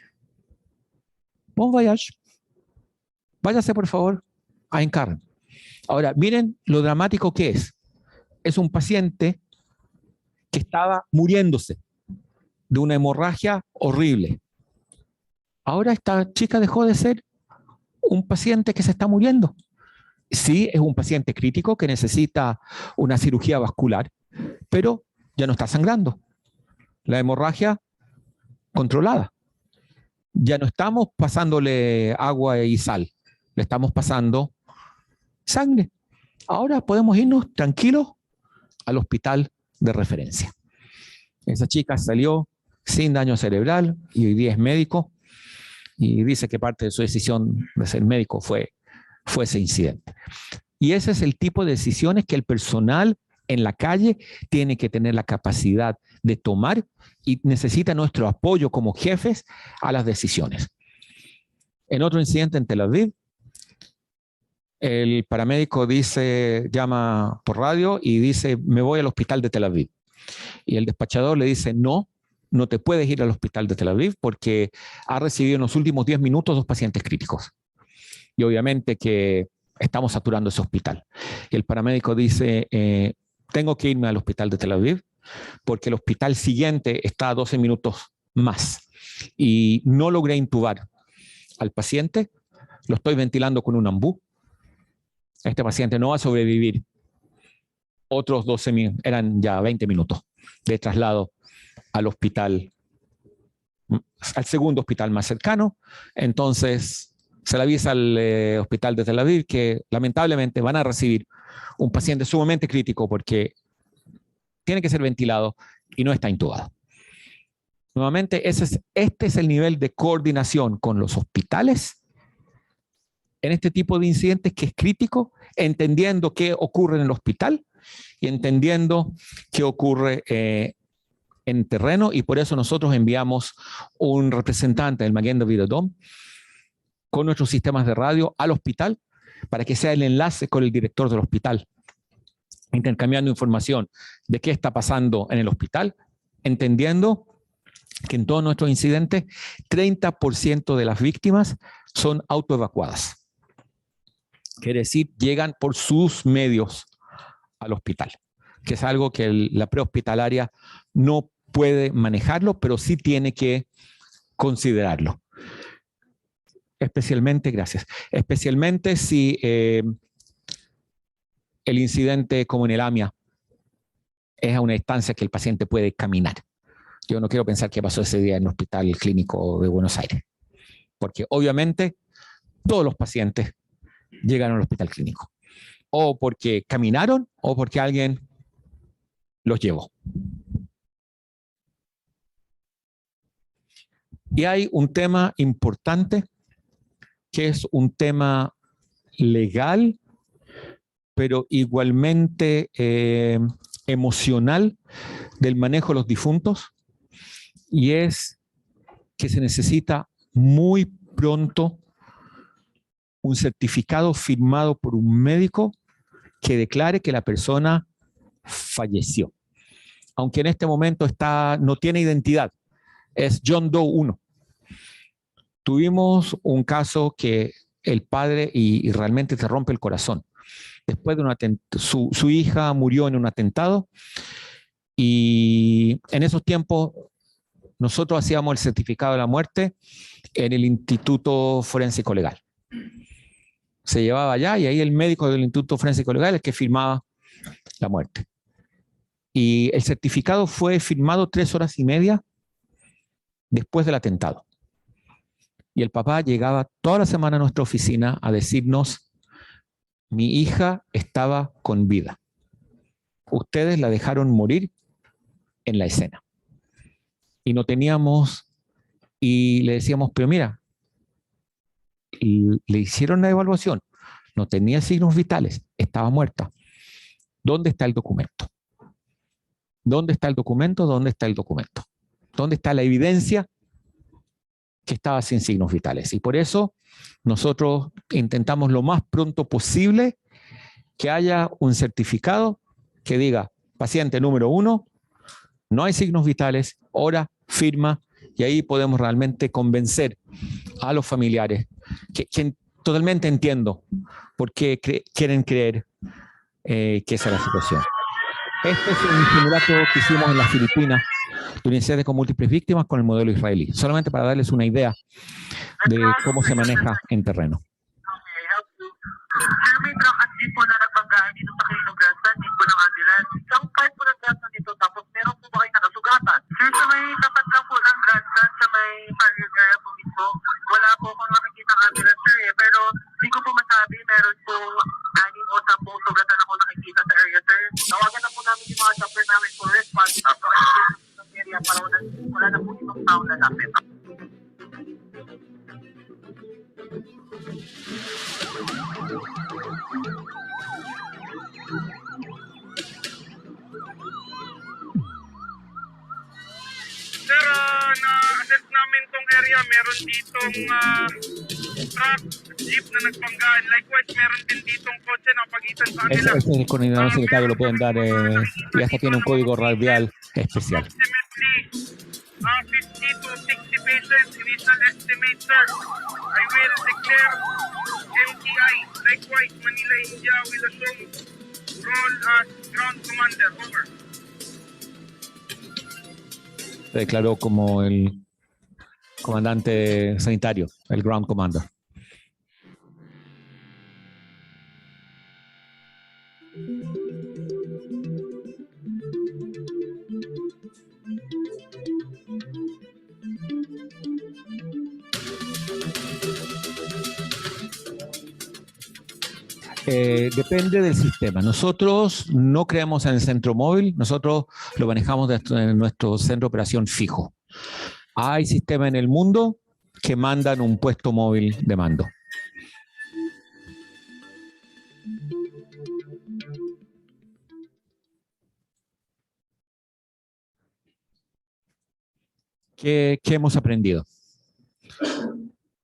bon voyage, váyase por favor a Encarn. Ahora, miren lo dramático que es. Es un paciente que estaba muriéndose de una hemorragia horrible. Ahora esta chica dejó de ser un paciente que se está muriendo. Sí, es un paciente crítico que necesita una cirugía vascular, pero ya no está sangrando. La hemorragia controlada. Ya no estamos pasándole agua y sal, le estamos pasando sangre. Ahora podemos irnos tranquilos al hospital de referencia. Esa chica salió sin daño cerebral y hoy día es médico y dice que parte de su decisión de ser médico fue ese incidente. Y ese es el tipo de decisiones que el personal en la calle tiene que tener la capacidad de tomar y necesita nuestro apoyo como jefes a las decisiones. En otro incidente en Tel Aviv, el paramédico llama por radio y dice, me voy al hospital de Tel Aviv. Y el despachador le dice, no te puedes ir al hospital de Tel Aviv porque ha recibido en los últimos 10 minutos 2 pacientes críticos. Y obviamente que estamos saturando ese hospital. Y el paramédico dice, tengo que irme al hospital de Tel Aviv porque el hospital siguiente está a 12 minutos más. Y no logré intubar al paciente, lo estoy ventilando con un ambú. Este paciente no va a sobrevivir. Otros 12 minutos, eran ya 20 minutos de traslado al hospital, al segundo hospital más cercano. Entonces se le avisa al hospital de Tel Aviv que lamentablemente van a recibir un paciente sumamente crítico porque tiene que ser ventilado y no está intubado. Nuevamente, este es el nivel de coordinación con los hospitales en este tipo de incidentes que es crítico, entendiendo qué ocurre en el hospital y entendiendo qué ocurre en terreno, y por eso nosotros enviamos un representante del Maguen David Adom con nuestros sistemas de radio al hospital para que sea el enlace con el director del hospital, intercambiando información de qué está pasando en el hospital, entendiendo que en todos nuestros incidentes 30% de las víctimas son autoevacuadas. Quiere decir, llegan por sus medios al hospital, que es algo que la prehospitalaria no puede manejarlo, pero sí tiene que considerarlo. Especialmente si el incidente como en el AMIA es a una distancia que el paciente puede caminar. Yo no quiero pensar qué pasó ese día en el Hospital Clínico de Buenos Aires, porque obviamente todos los pacientes llegaron al hospital clínico, o porque caminaron o porque alguien los llevó. Y hay un tema importante que es un tema legal, pero igualmente emocional del manejo de los difuntos, y es que se necesita muy pronto un certificado firmado por un médico que declare que la persona falleció. Aunque en este momento no tiene identidad, es John Doe 1. Tuvimos un caso que el padre, y realmente te rompe el corazón, después de su hija murió en un atentado, y en esos tiempos nosotros hacíamos el certificado de la muerte en el Instituto Forénsico Legal. Se llevaba allá y ahí el médico del Instituto Forénsico Legal es el que firmaba la muerte. Y el certificado fue firmado 3 horas y media después del atentado. Y el papá llegaba toda la semana a nuestra oficina a decirnos, mi hija estaba con vida. Ustedes la dejaron morir en la escena. Y no teníamos, y le decíamos, pero mira, le hicieron la evaluación, no tenía signos vitales, estaba muerta. ¿Dónde está el documento? ¿Dónde está el documento? ¿Dónde está el documento? ¿Dónde está la evidencia que estaba sin signos vitales? Y por eso nosotros intentamos lo más pronto posible que haya un certificado que diga, paciente número 1, no hay signos vitales, hora, firma, y ahí podemos realmente convencer a los familiares, que totalmente entiendo por qué quieren creer que esa es la situación. Este es un simulacro que hicimos en las Filipinas de un incidente con múltiples víctimas con el modelo israelí, solamente para darles una idea de cómo se maneja en terreno. Sir, may truck at jeep po na nagbanggahan dito sa Quirino Grandstand, jeep po ng ambulance. Isang part po ng grandstand dito, tapos meron po ba kayo nakasugatan? Sir, sa may tapat lang po ng grandstand, sa may parking area po mismo, wala po akong nakikita ang ambulance, sir, eh. Pero hindi ko po masabi, meron po 6 o 10 sugatan ako nakikita sa area, sir. Tawagan na po namin yung mga chopper namin for response. Tapos sa area para wala na po itong tao na lapit. Sir, na-assess namin tong area. Meron ditong truck, jeep na nagbanggaan. Likewise, meron din ditong kotse na pagitan sa kanila. Ese es el coordinador secretario, lo pueden dar y hasta tiene un código radial especial. Approximately 50 to 60 patients, initial estimate, sir. I will declare MTI. Likewise, Manila, India will assume role as ground commander. Over. Se declaró como el comandante sanitario, el ground commander. Depende del sistema. Nosotros no creamos en el centro móvil, nosotros lo manejamos en nuestro centro de operación fijo. Hay sistemas en el mundo que mandan un puesto móvil de mando. ¿Qué hemos aprendido?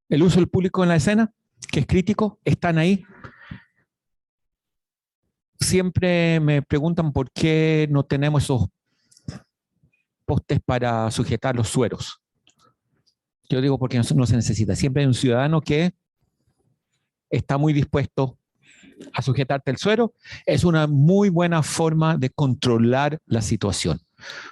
El uso del público en la escena, que es crítico, están ahí. Siempre me preguntan por qué no tenemos esos postes para sujetar los sueros. Yo digo porque no se necesita. Siempre hay un ciudadano que está muy dispuesto a sujetarte el suero. Es una muy buena forma de controlar la situación.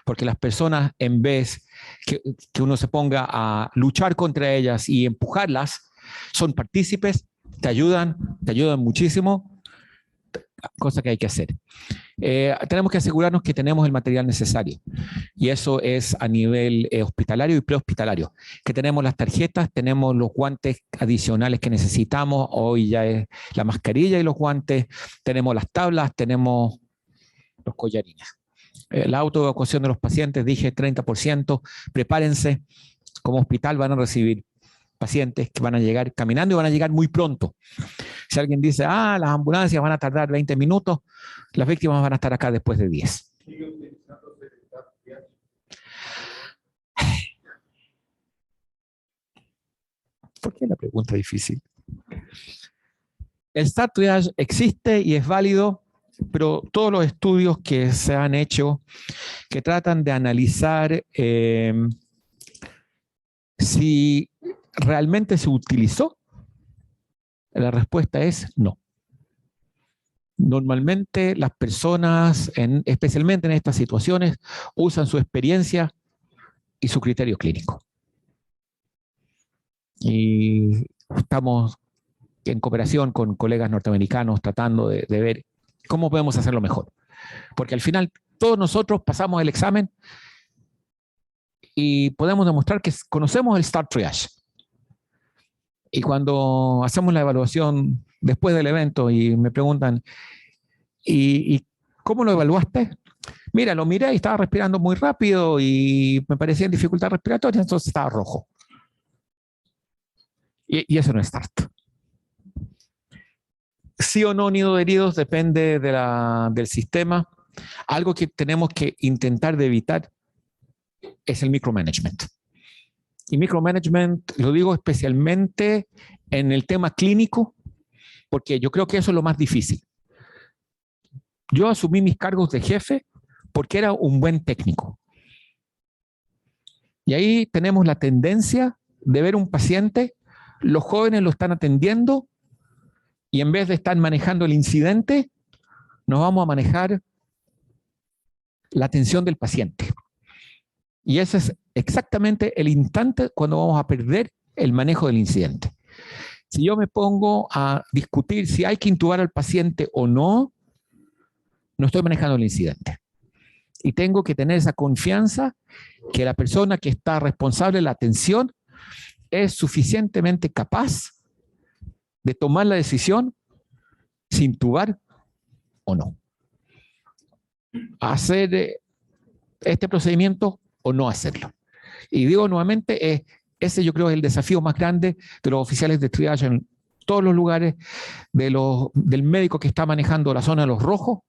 Porque las personas, en vez que uno se ponga a luchar contra ellas y empujarlas, son partícipes, te ayudan muchísimo, cosa que hay que hacer. Tenemos que asegurarnos que tenemos el material necesario, y eso es a nivel hospitalario y prehospitalario, que tenemos las tarjetas, tenemos los guantes adicionales que necesitamos, hoy ya es la mascarilla y los guantes, tenemos las tablas, tenemos los collarines. La autoevacuación de los pacientes, dije 30%, prepárense, como hospital van a recibir pacientes que van a llegar caminando y van a llegar muy pronto. Si alguien dice, las ambulancias van a tardar 20 minutos, las víctimas van a estar acá después de 10. ¿Por qué la pregunta difícil? El Start Triage existe y es válido, pero todos los estudios que se han hecho que tratan de analizar si realmente se utilizó, la respuesta es no. Normalmente las personas, especialmente en estas situaciones, usan su experiencia y su criterio clínico. Y estamos en cooperación con colegas norteamericanos tratando de ver cómo podemos hacerlo mejor. Porque al final todos nosotros pasamos el examen y podemos demostrar que conocemos el Start Triage. Y cuando hacemos la evaluación después del evento y me preguntan, ¿y cómo lo evaluaste? Mira, lo miré y estaba respirando muy rápido y me parecía en dificultad respiratoria, entonces estaba rojo. Y eso no es START. Sí o no nido de heridos depende del sistema. Algo que tenemos que intentar de evitar es el micromanagement. Y micromanagement lo digo especialmente en el tema clínico, porque yo creo que eso es lo más difícil. Yo asumí mis cargos de jefe porque era un buen técnico. Y ahí tenemos la tendencia de ver un paciente, los jóvenes lo están atendiendo y en vez de estar manejando el incidente, nos vamos a manejar la atención del paciente. Y ese es exactamente el instante cuando vamos a perder el manejo del incidente. Si yo me pongo a discutir si hay que intubar al paciente o no, no estoy manejando el incidente. Y tengo que tener esa confianza que la persona que está responsable de la atención es suficientemente capaz de tomar la decisión si intubar o no. Hacer este procedimiento o no hacerlo. Y digo nuevamente, ese yo creo es el desafío más grande de los oficiales de triage en todos los lugares, del médico que está manejando la zona de los rojos,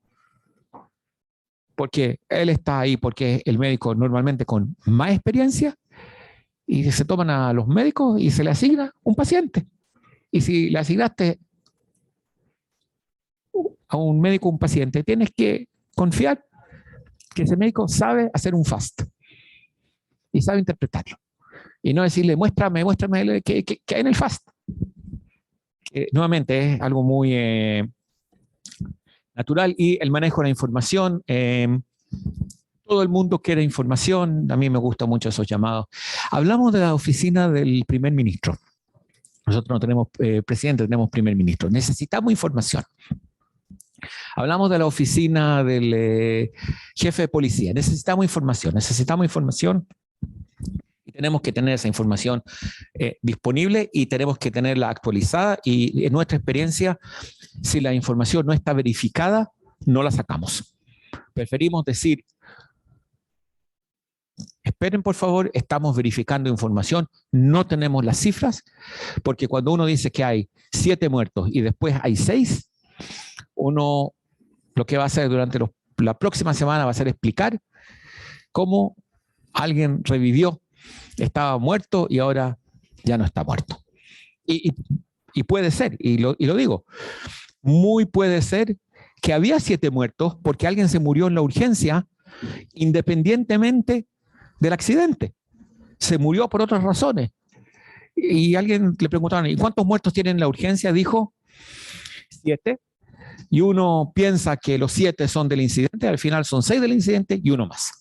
porque él está ahí porque es el médico normalmente con más experiencia y se toman a los médicos y se le asigna un paciente. Y si le asignaste a un médico un paciente, tienes que confiar que ese médico sabe hacer un FAST y sabe interpretarlo. Y no decirle, muéstrame qué hay en el FAST. Nuevamente es algo muy natural. Y el manejo de la información. Todo el mundo quiere información. A mí me gustan mucho esos llamados. Hablamos de la oficina del primer ministro. Nosotros no tenemos presidente, tenemos primer ministro. Necesitamos información. Hablamos de la oficina del jefe de policía. Necesitamos información. Y tenemos que tener esa información disponible y tenemos que tenerla actualizada. Y en nuestra experiencia, si la información no está verificada, no la sacamos. Preferimos decir, esperen por favor, estamos verificando información, no tenemos las cifras, porque cuando uno dice que hay 7 muertos y después hay 6, uno lo que va a hacer durante la próxima semana va a ser explicar cómo alguien revivió, estaba muerto y ahora ya no está muerto. Y puede ser, y lo digo, muy puede ser que había 7 muertos porque alguien se murió en la urgencia independientemente del accidente. Se murió por otras razones. Y alguien le preguntaron, ¿y cuántos muertos tienen en la urgencia? Dijo, 7. Y uno piensa que los 7 son del incidente, al final son 6 del incidente y uno más.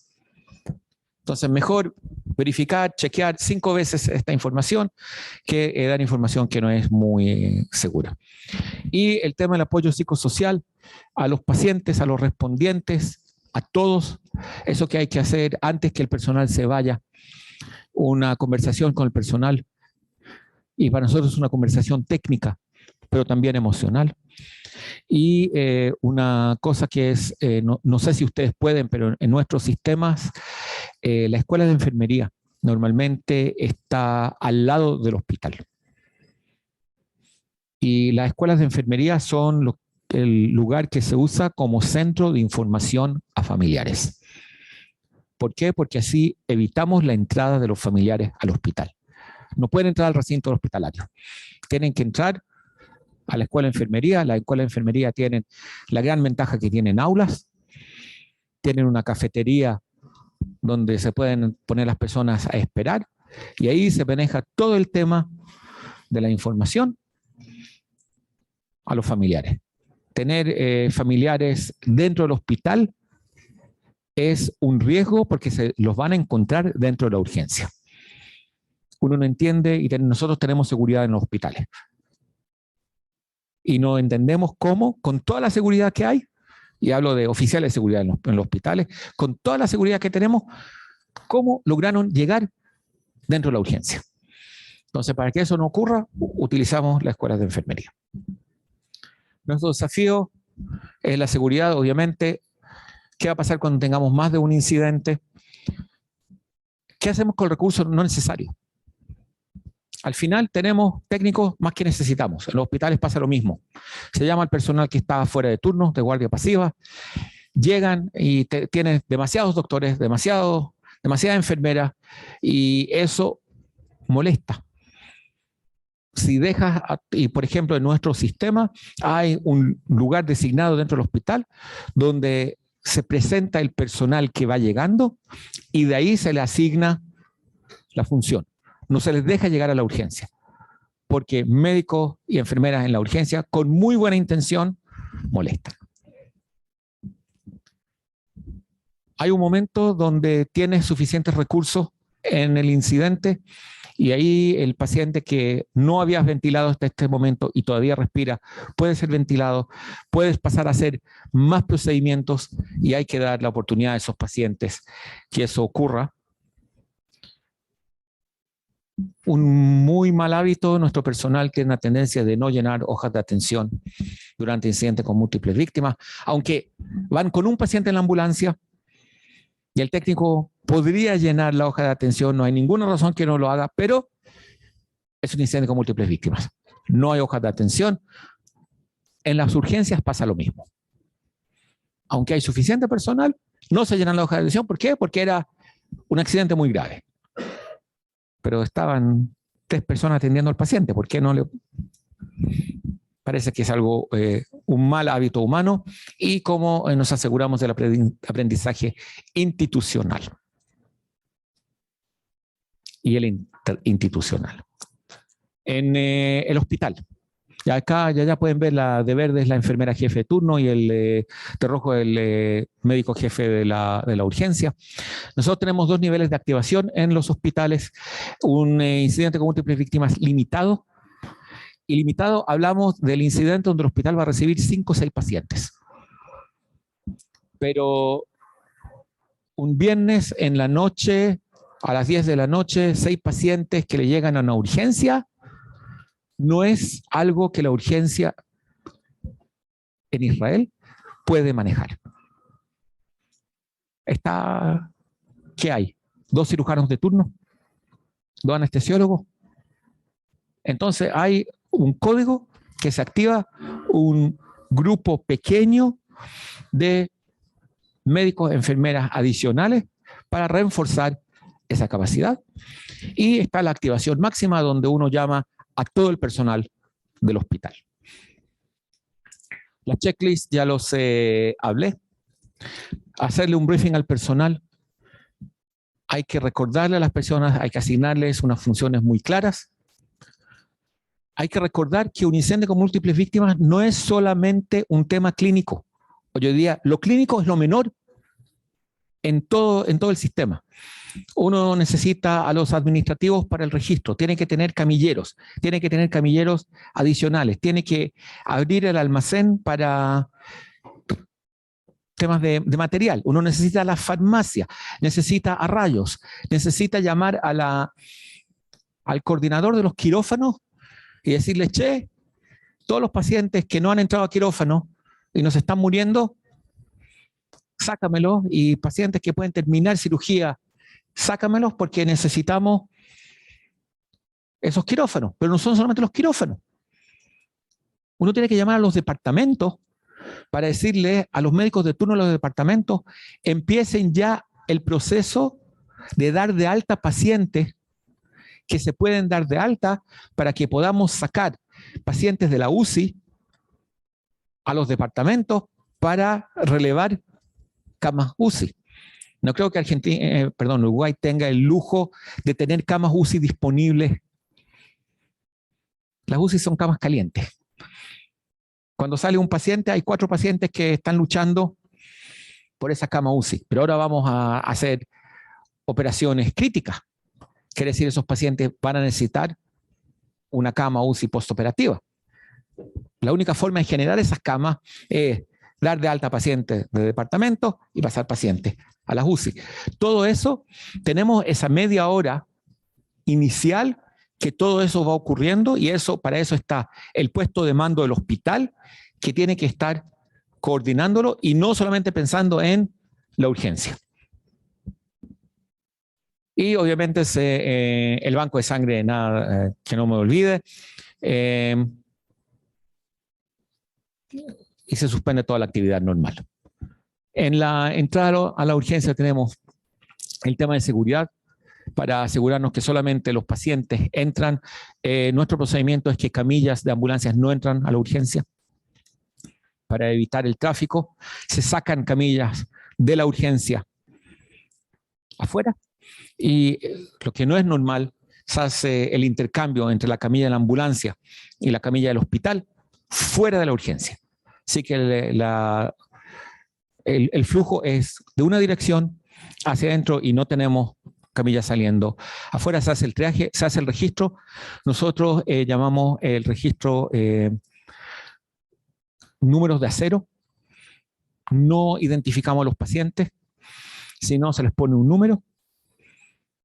Entonces, mejor verificar, chequear 5 veces esta información que dar información que no es muy segura. Y el tema del apoyo psicosocial a los pacientes, a los respondientes, a todos, eso que hay que hacer antes que el personal se vaya, una conversación con el personal. Y para nosotros es una conversación técnica, pero también emocional. Y una cosa que es, no sé si ustedes pueden, pero en nuestros sistemas, la escuela de enfermería normalmente está al lado del hospital. Y las escuelas de enfermería son el lugar que se usa como centro de información a familiares. ¿Por qué? Porque así evitamos la entrada de los familiares al hospital. No pueden entrar al recinto hospitalario. Tienen que entrar a la escuela de enfermería. La escuela de enfermería tienen la gran ventaja que tienen aulas, tienen una cafetería donde se pueden poner las personas a esperar y ahí se maneja todo el tema de la información a los familiares. Tener familiares dentro del hospital es un riesgo porque se los van a encontrar dentro de la urgencia. Uno no entiende y nosotros tenemos seguridad en los hospitales. Y no entendemos cómo, con toda la seguridad que hay, y hablo de oficiales de seguridad en los hospitales, con toda la seguridad que tenemos, cómo lograron llegar dentro de la urgencia. Entonces, para que eso no ocurra, utilizamos las escuelas de enfermería. Nuestro desafío es la seguridad, obviamente. ¿Qué va a pasar cuando tengamos más de un incidente? ¿Qué hacemos con el recurso no necesario? Al final tenemos técnicos más que necesitamos. En los hospitales pasa lo mismo. Se llama al personal que está fuera de turno, de guardia pasiva, llegan y tienes demasiados doctores, demasiadas enfermeras, y eso molesta. Si dejas, y por ejemplo en nuestro sistema hay un lugar designado dentro del hospital donde se presenta el personal que va llegando y de ahí se le asigna la función. No se les deja llegar a la urgencia, porque médicos y enfermeras en la urgencia con muy buena intención molestan. Hay un momento donde tienes suficientes recursos en el incidente y ahí el paciente que no habías ventilado hasta este momento y todavía respira, puede ser ventilado, puedes pasar a hacer más procedimientos y hay que dar la oportunidad a esos pacientes que eso ocurra. Un muy mal hábito, nuestro personal tiene una tendencia de no llenar hojas de atención durante incidentes con múltiples víctimas, aunque van con un paciente en la ambulancia y el técnico podría llenar la hoja de atención, no hay ninguna razón que no lo haga, pero es un incidente con múltiples víctimas. No hay hojas de atención. En las urgencias pasa lo mismo. Aunque hay suficiente personal, no se llenan la hoja de atención. ¿Por qué? Porque era un accidente muy grave. Pero estaban 3 personas atendiendo al paciente. ¿Por qué no le...? Parece que es algo, un mal hábito humano y cómo nos aseguramos del aprendizaje institucional y el interinstitucional. En el hospital, ya acá ya pueden ver la de verde es la enfermera jefe de turno y el de rojo el médico jefe de la urgencia. Nosotros tenemos 2 niveles de activación en los hospitales, un incidente con múltiples víctimas limitado. Ilimitado, hablamos del incidente donde el hospital va a recibir 5 o 6 pacientes. Pero un viernes en la noche, a las 10 de la noche, 6 pacientes que le llegan a una urgencia, no es algo que la urgencia en Israel puede manejar. ¿Qué hay? 2 cirujanos de turno, 2 anestesiólogos. Entonces hay un código que se activa, un grupo pequeño de médicos, enfermeras adicionales para reforzar esa capacidad. Y está la activación máxima donde uno llama a todo el personal del hospital. La checklist ya los hablé. Hacerle un briefing al personal. Hay que recordarle a las personas, hay que asignarles unas funciones muy claras. Hay que recordar que un incendio con múltiples víctimas no es solamente un tema clínico. Hoy día lo clínico es lo menor en todo el sistema. Uno necesita a los administrativos para el registro, tiene que tener camilleros adicionales, tiene que abrir el almacén para temas de material. Uno necesita la farmacia, necesita a rayos, necesita llamar al coordinador de los quirófanos y decirle, che, todos los pacientes que no han entrado a quirófano y nos están muriendo, sácamelos, y pacientes que pueden terminar cirugía, sácamelos porque necesitamos esos quirófanos, pero no son solamente los quirófanos. Uno tiene que llamar a los departamentos para decirle a los médicos de turno de los departamentos, empiecen ya el proceso de dar de alta pacientes que se pueden dar de alta para que podamos sacar pacientes de la UCI a los departamentos para relevar camas UCI. No creo que Uruguay tenga el lujo de tener camas UCI disponibles. Las UCI son camas calientes. Cuando sale un paciente, hay 4 pacientes que están luchando por esa cama UCI. Pero ahora vamos a hacer operaciones críticas. Quiere decir, esos pacientes van a necesitar una cama UCI postoperativa. La única forma de generar esas camas es dar de alta pacientes de departamento y pasar pacientes a las UCI. Todo eso, tenemos esa media hora inicial que todo eso va ocurriendo, y para eso está el puesto de mando del hospital, que tiene que estar coordinándolo y no solamente pensando en la urgencia. Y obviamente el banco de sangre, nada que no me olvide. Y se suspende toda la actividad normal. En la entrada a la urgencia tenemos el tema de seguridad, para asegurarnos que solamente los pacientes entran. Nuestro procedimiento es que camillas de ambulancias no entran a la urgencia para evitar el tráfico. Se sacan camillas de la urgencia afuera y lo que no es normal, se hace el intercambio entre la camilla de la ambulancia y la camilla del hospital fuera de la urgencia. Así que el flujo es de una dirección hacia adentro y no tenemos camillas saliendo. Afuera se hace el triaje, se hace el registro. Nosotros llamamos el registro números de acero. No identificamos a los pacientes, sino se les pone un número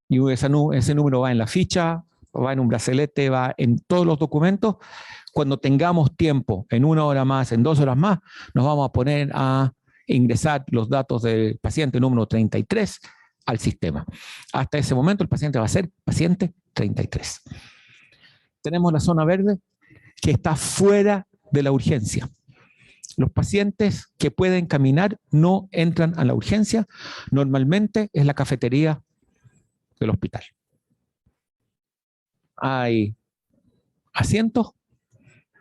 y ese número va en la ficha, va en un bracelete, va en todos los documentos. Cuando tengamos tiempo, en 1 hora más, en 2 horas más, nos vamos a poner a ingresar los datos del paciente número 33 al sistema. Hasta ese momento el paciente va a ser paciente 33. Tenemos la zona verde que está fuera de la urgencia. Los pacientes que pueden caminar no entran a la urgencia. Normalmente es la cafetería del hospital. Hay asientos,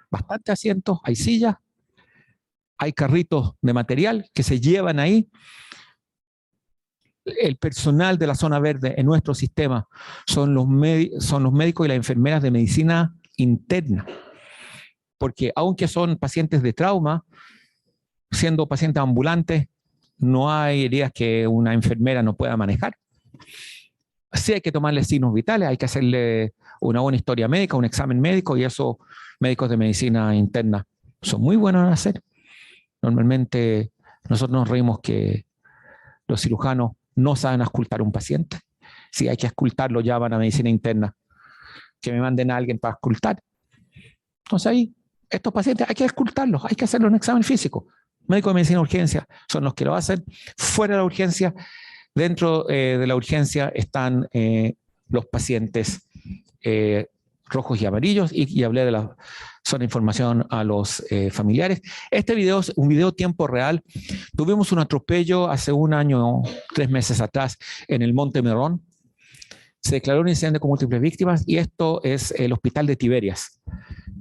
bastantes asientos, hay sillas, hay carritos de material que se llevan ahí. El personal de la zona verde en nuestro sistema son los médicos y las enfermeras de medicina interna, porque aunque son pacientes de trauma, siendo pacientes ambulantes, no hay heridas que una enfermera no pueda manejar. Sí hay que tomarle signos vitales, hay que hacerle una buena historia médica, un examen médico, y eso médicos de medicina interna son muy buenos en hacer. Normalmente nosotros nos reímos que los cirujanos no saben auscultar a un paciente. Si hay que auscultarlo, llaman a medicina interna, que me manden a alguien para auscultar. Entonces ahí, estos pacientes hay que auscultarlos, hay que hacerle un examen físico. Médicos de medicina de urgencia son los que lo hacen. Fuera de la urgencia, dentro de la urgencia están los pacientes rojos y amarillos, y hablé de la zona de información a los familiares. Este video es un video tiempo real. Tuvimos un atropello hace 1 año, 3 meses atrás, en el Monte Merón. Se declaró un incidente con múltiples víctimas, y esto es el hospital de Tiberias,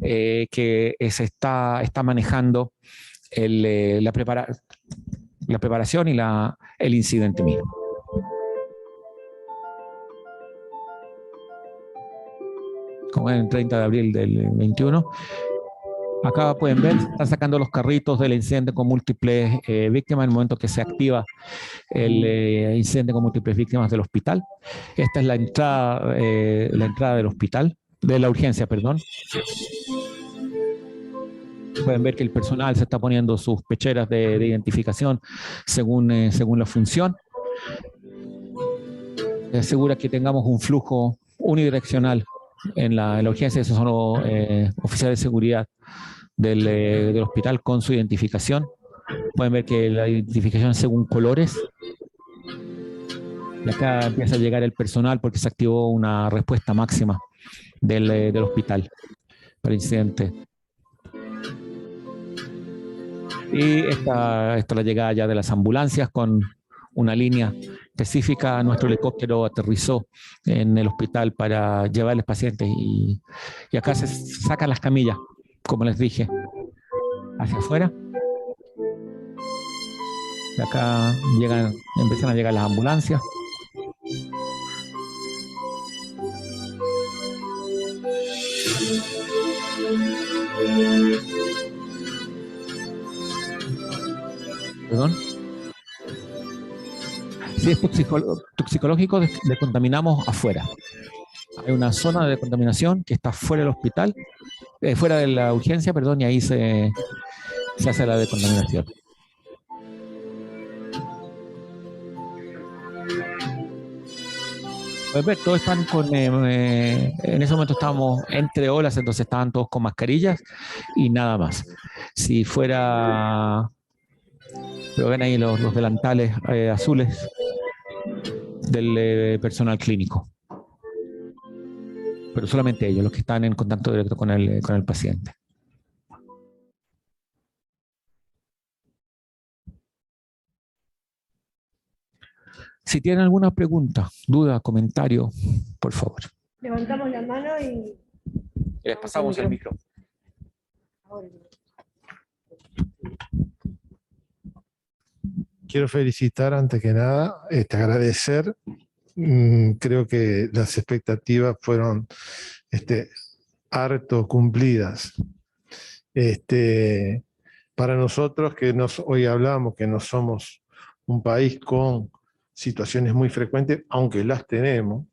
que se está manejando la preparación y el incidente mismo. Como en el 30 de abril del 21. Acá pueden ver, están sacando los carritos del incidente con múltiples víctimas en el momento que se activa el incidente con múltiples víctimas del hospital. Esta es la entrada del hospital, de la urgencia, perdón. Pueden ver que el personal se está poniendo sus pecheras de identificación según la función. Se asegura que tengamos un flujo unidireccional en la urgencia. Esos son los oficiales de seguridad del hospital con su identificación. Pueden ver que la identificación es según colores. Y acá empieza a llegar el personal porque se activó una respuesta máxima del hospital para el incidente. Y esta es la llegada ya de las ambulancias con una línea específica. Nuestro helicóptero aterrizó en el hospital para llevarles pacientes, y acá se sacan las camillas, como les dije, hacia afuera. Y acá empiezan a llegar las ambulancias. Perdón. Si es toxicológico, decontaminamos afuera. Hay una zona de decontaminación que está fuera del hospital, fuera de la urgencia, perdón, y ahí se hace la decontaminación. Puedes ver, todos están en ese momento estábamos entre olas, entonces estaban todos con mascarillas y nada más. Si fuera, pero ven ahí los delantales azules del personal clínico, pero solamente ellos, los que están en contacto directo con el paciente. Si tienen alguna pregunta, duda, comentario, por favor. Levantamos la mano y... Les pasamos el micro. Quiero felicitar antes que nada, agradecer. Creo que las expectativas fueron harto cumplidas. Para nosotros que hoy hablamos que no somos un país con situaciones muy frecuentes, aunque las tenemos.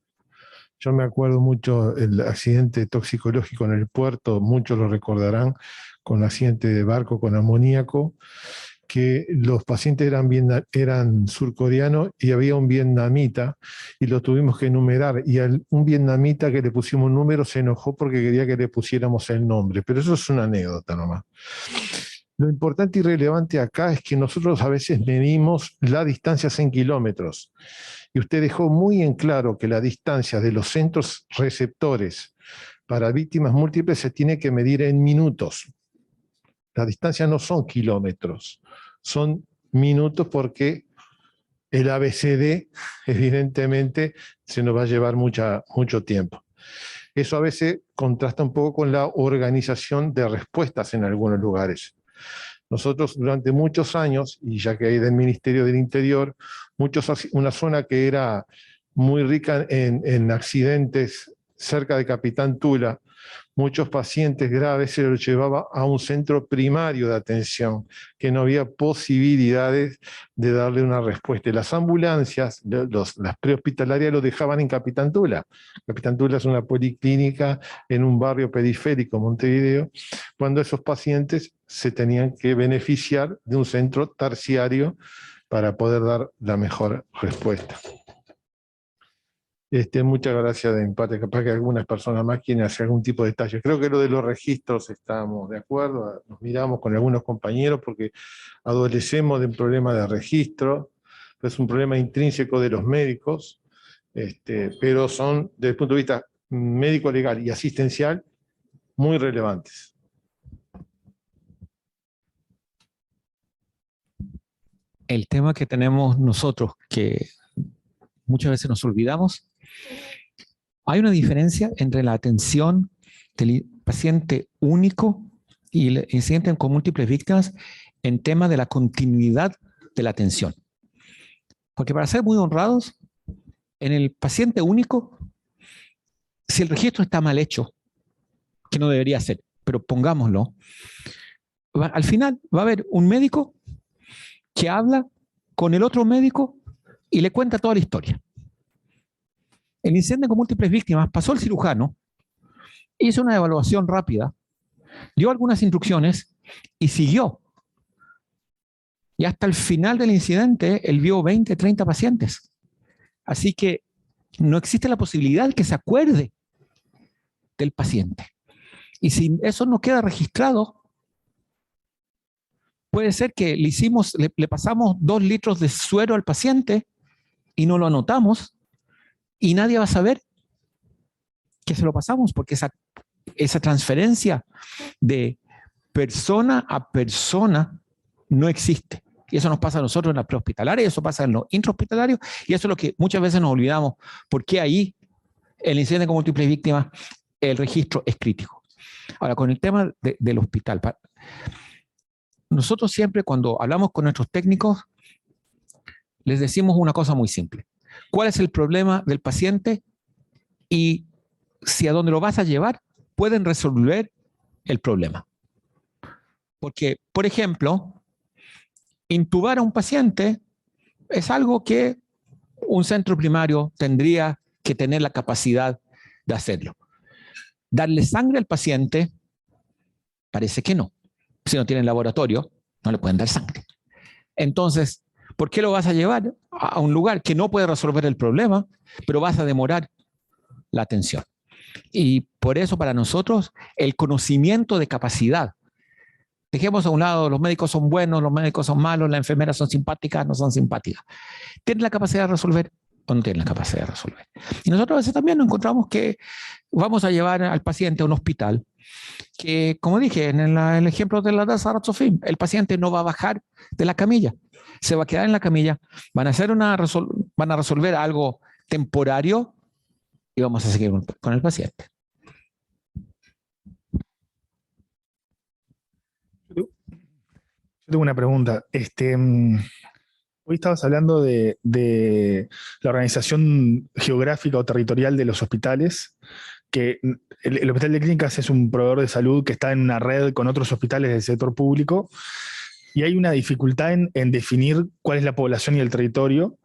Yo me acuerdo mucho el accidente toxicológico en el puerto, muchos lo recordarán, con accidente de barco con amoníaco, que los pacientes eran surcoreanos y había un vietnamita y lo tuvimos que enumerar, y un vietnamita que le pusimos un número se enojó porque quería que le pusiéramos el nombre, pero eso es una anécdota nomás. Lo importante y relevante acá es que nosotros a veces medimos la distancia en kilómetros, y usted dejó muy en claro que la distancia de los centros receptores para víctimas múltiples se tiene que medir en minutos. La distancia no son kilómetros, son minutos, porque el ABCD evidentemente se nos va a llevar mucho tiempo. Eso a veces contrasta un poco con la organización de respuestas en algunos lugares. Nosotros durante muchos años, y ya que hay del Ministerio del Interior, una zona que era muy rica en accidentes cerca de Capitán Tula, muchos pacientes graves se los llevaba a un centro primario de atención, que no había posibilidades de darle una respuesta. Y las ambulancias, las prehospitalarias, lo dejaban en Capitán Tula. Capitán Tula es una policlínica en un barrio periférico, Montevideo, cuando esos pacientes se tenían que beneficiar de un centro terciario para poder dar la mejor respuesta. Muchas gracias de mi parte. Capaz que algunas personas más quieren hacer algún tipo de detalle. Creo que lo de los registros estamos de acuerdo, nos miramos con algunos compañeros porque adolecemos de un problema de registro, es un problema intrínseco de los médicos, pero son, desde el punto de vista médico, legal y asistencial, muy relevantes. El tema que tenemos nosotros, que muchas veces nos olvidamos, hay una diferencia entre la atención del paciente único y el incidente con múltiples víctimas en tema de la continuidad de la atención. Porque para ser muy honrados, en el paciente único, si el registro está mal hecho, que no debería ser, pero pongámoslo, al final va a haber un médico que habla con el otro médico y le cuenta toda la historia. El incidente con múltiples víctimas, pasó el cirujano, hizo una evaluación rápida, dio algunas instrucciones y siguió. Y hasta el final del incidente, él vio 20, 30 pacientes. Así que no existe la posibilidad que se acuerde del paciente. Y si eso no queda registrado, puede ser que le pasamos 2 litros de suero al paciente y no lo anotamos, y nadie va a saber que se lo pasamos, porque esa transferencia de persona a persona no existe. Y eso nos pasa a nosotros en la prehospitalaria, eso pasa en los intrahospitalarios, y eso es lo que muchas veces nos olvidamos, porque ahí el incidente con múltiples víctimas, el registro es crítico. Ahora, con el tema del hospital, nosotros siempre cuando hablamos con nuestros técnicos, les decimos una cosa muy simple. ¿Cuál es el problema del paciente? Y si a dónde lo vas a llevar, pueden resolver el problema. Porque, por ejemplo, intubar a un paciente es algo que un centro primario tendría que tener la capacidad de hacerlo. Darle sangre al paciente, parece que no. Si no tienen laboratorio, no le pueden dar sangre. Entonces, ¿por qué lo vas a llevar a un lugar que no puede resolver el problema, pero vas a demorar la atención? Y por eso para nosotros el conocimiento de capacidad, dejemos a un lado, los médicos son buenos, los médicos son malos, las enfermeras son simpáticas, no son simpáticas. ¿Tienen la capacidad de resolver o no tienen la capacidad de resolver? Y nosotros a veces también nos encontramos que vamos a llevar al paciente a un hospital que, como dije en el ejemplo de la tasa Ratsofim, el paciente no va a bajar de la camilla, se va a quedar en la camilla, van a resolver algo temporario y vamos a seguir con el paciente. Yo tengo una pregunta. Hoy estabas hablando de la organización geográfica o territorial de los hospitales, que el Hospital de Clínicas es un proveedor de salud que está en una red con otros hospitales del sector público, y hay una dificultad en definir cuál es la población y el territorio,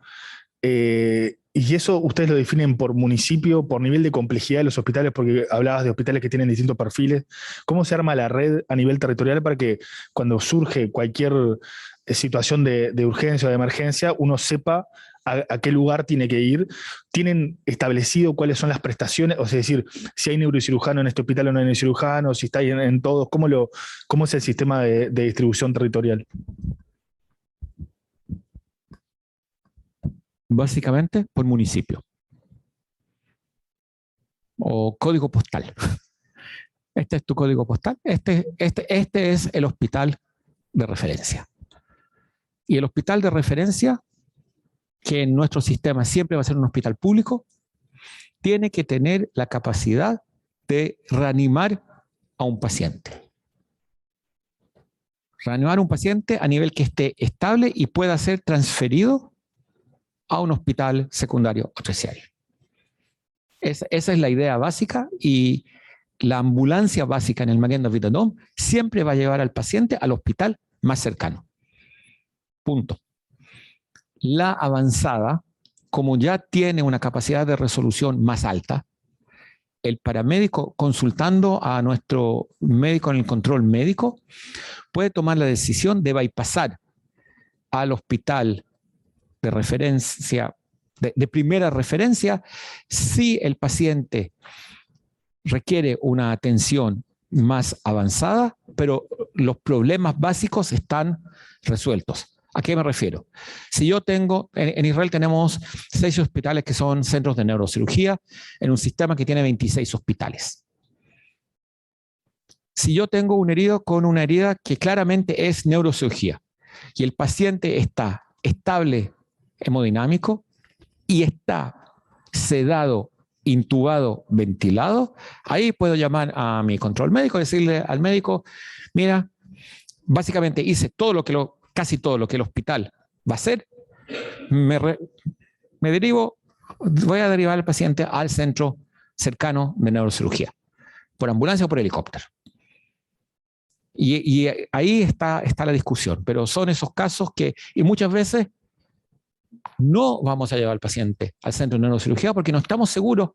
y eso ustedes lo definen por municipio, por nivel de complejidad de los hospitales, porque hablabas de hospitales que tienen distintos perfiles. ¿Cómo se arma la red a nivel territorial para que cuando surge cualquier situación de urgencia o de emergencia, uno sepa a qué lugar tiene que ir? ¿Tienen establecido cuáles son las prestaciones? O sea, es decir, si hay neurocirujano en este hospital o no hay neurocirujano, si está ahí en todos, ¿cómo es el sistema de distribución territorial? Básicamente por municipio o código postal. Este es tu código postal. Este es el hospital de referencia. Y el hospital de referencia, que en nuestro sistema siempre va a ser un hospital público, tiene que tener la capacidad de reanimar a un paciente. Reanimar a un paciente a nivel que esté estable y pueda ser transferido a un hospital secundario o terciario. Esa es la idea básica, y la ambulancia básica en el Magen David Adom siempre va a llevar al paciente al hospital más cercano. Punto. La avanzada, como ya tiene una capacidad de resolución más alta, el paramédico, consultando a nuestro médico en el control médico, puede tomar la decisión de bypassar al hospital de referencia, de primera referencia, si el paciente requiere una atención más avanzada, pero los problemas básicos están resueltos. ¿A qué me refiero? Si yo tengo, en Israel tenemos 6 hospitales que son centros de neurocirugía, en un sistema que tiene 26 hospitales. Si yo tengo un herido con una herida que claramente es neurocirugía y el paciente está estable hemodinámico y está sedado, intubado, ventilado, ahí puedo llamar a mi control médico y decirle al médico, mira, básicamente hice casi todo lo que el hospital va a hacer, me derivo, voy a derivar al paciente al centro cercano de neurocirugía, por ambulancia o por helicóptero. Y ahí está la discusión, pero son esos casos que, y muchas veces, no vamos a llevar al paciente al centro de neurocirugía porque no estamos seguros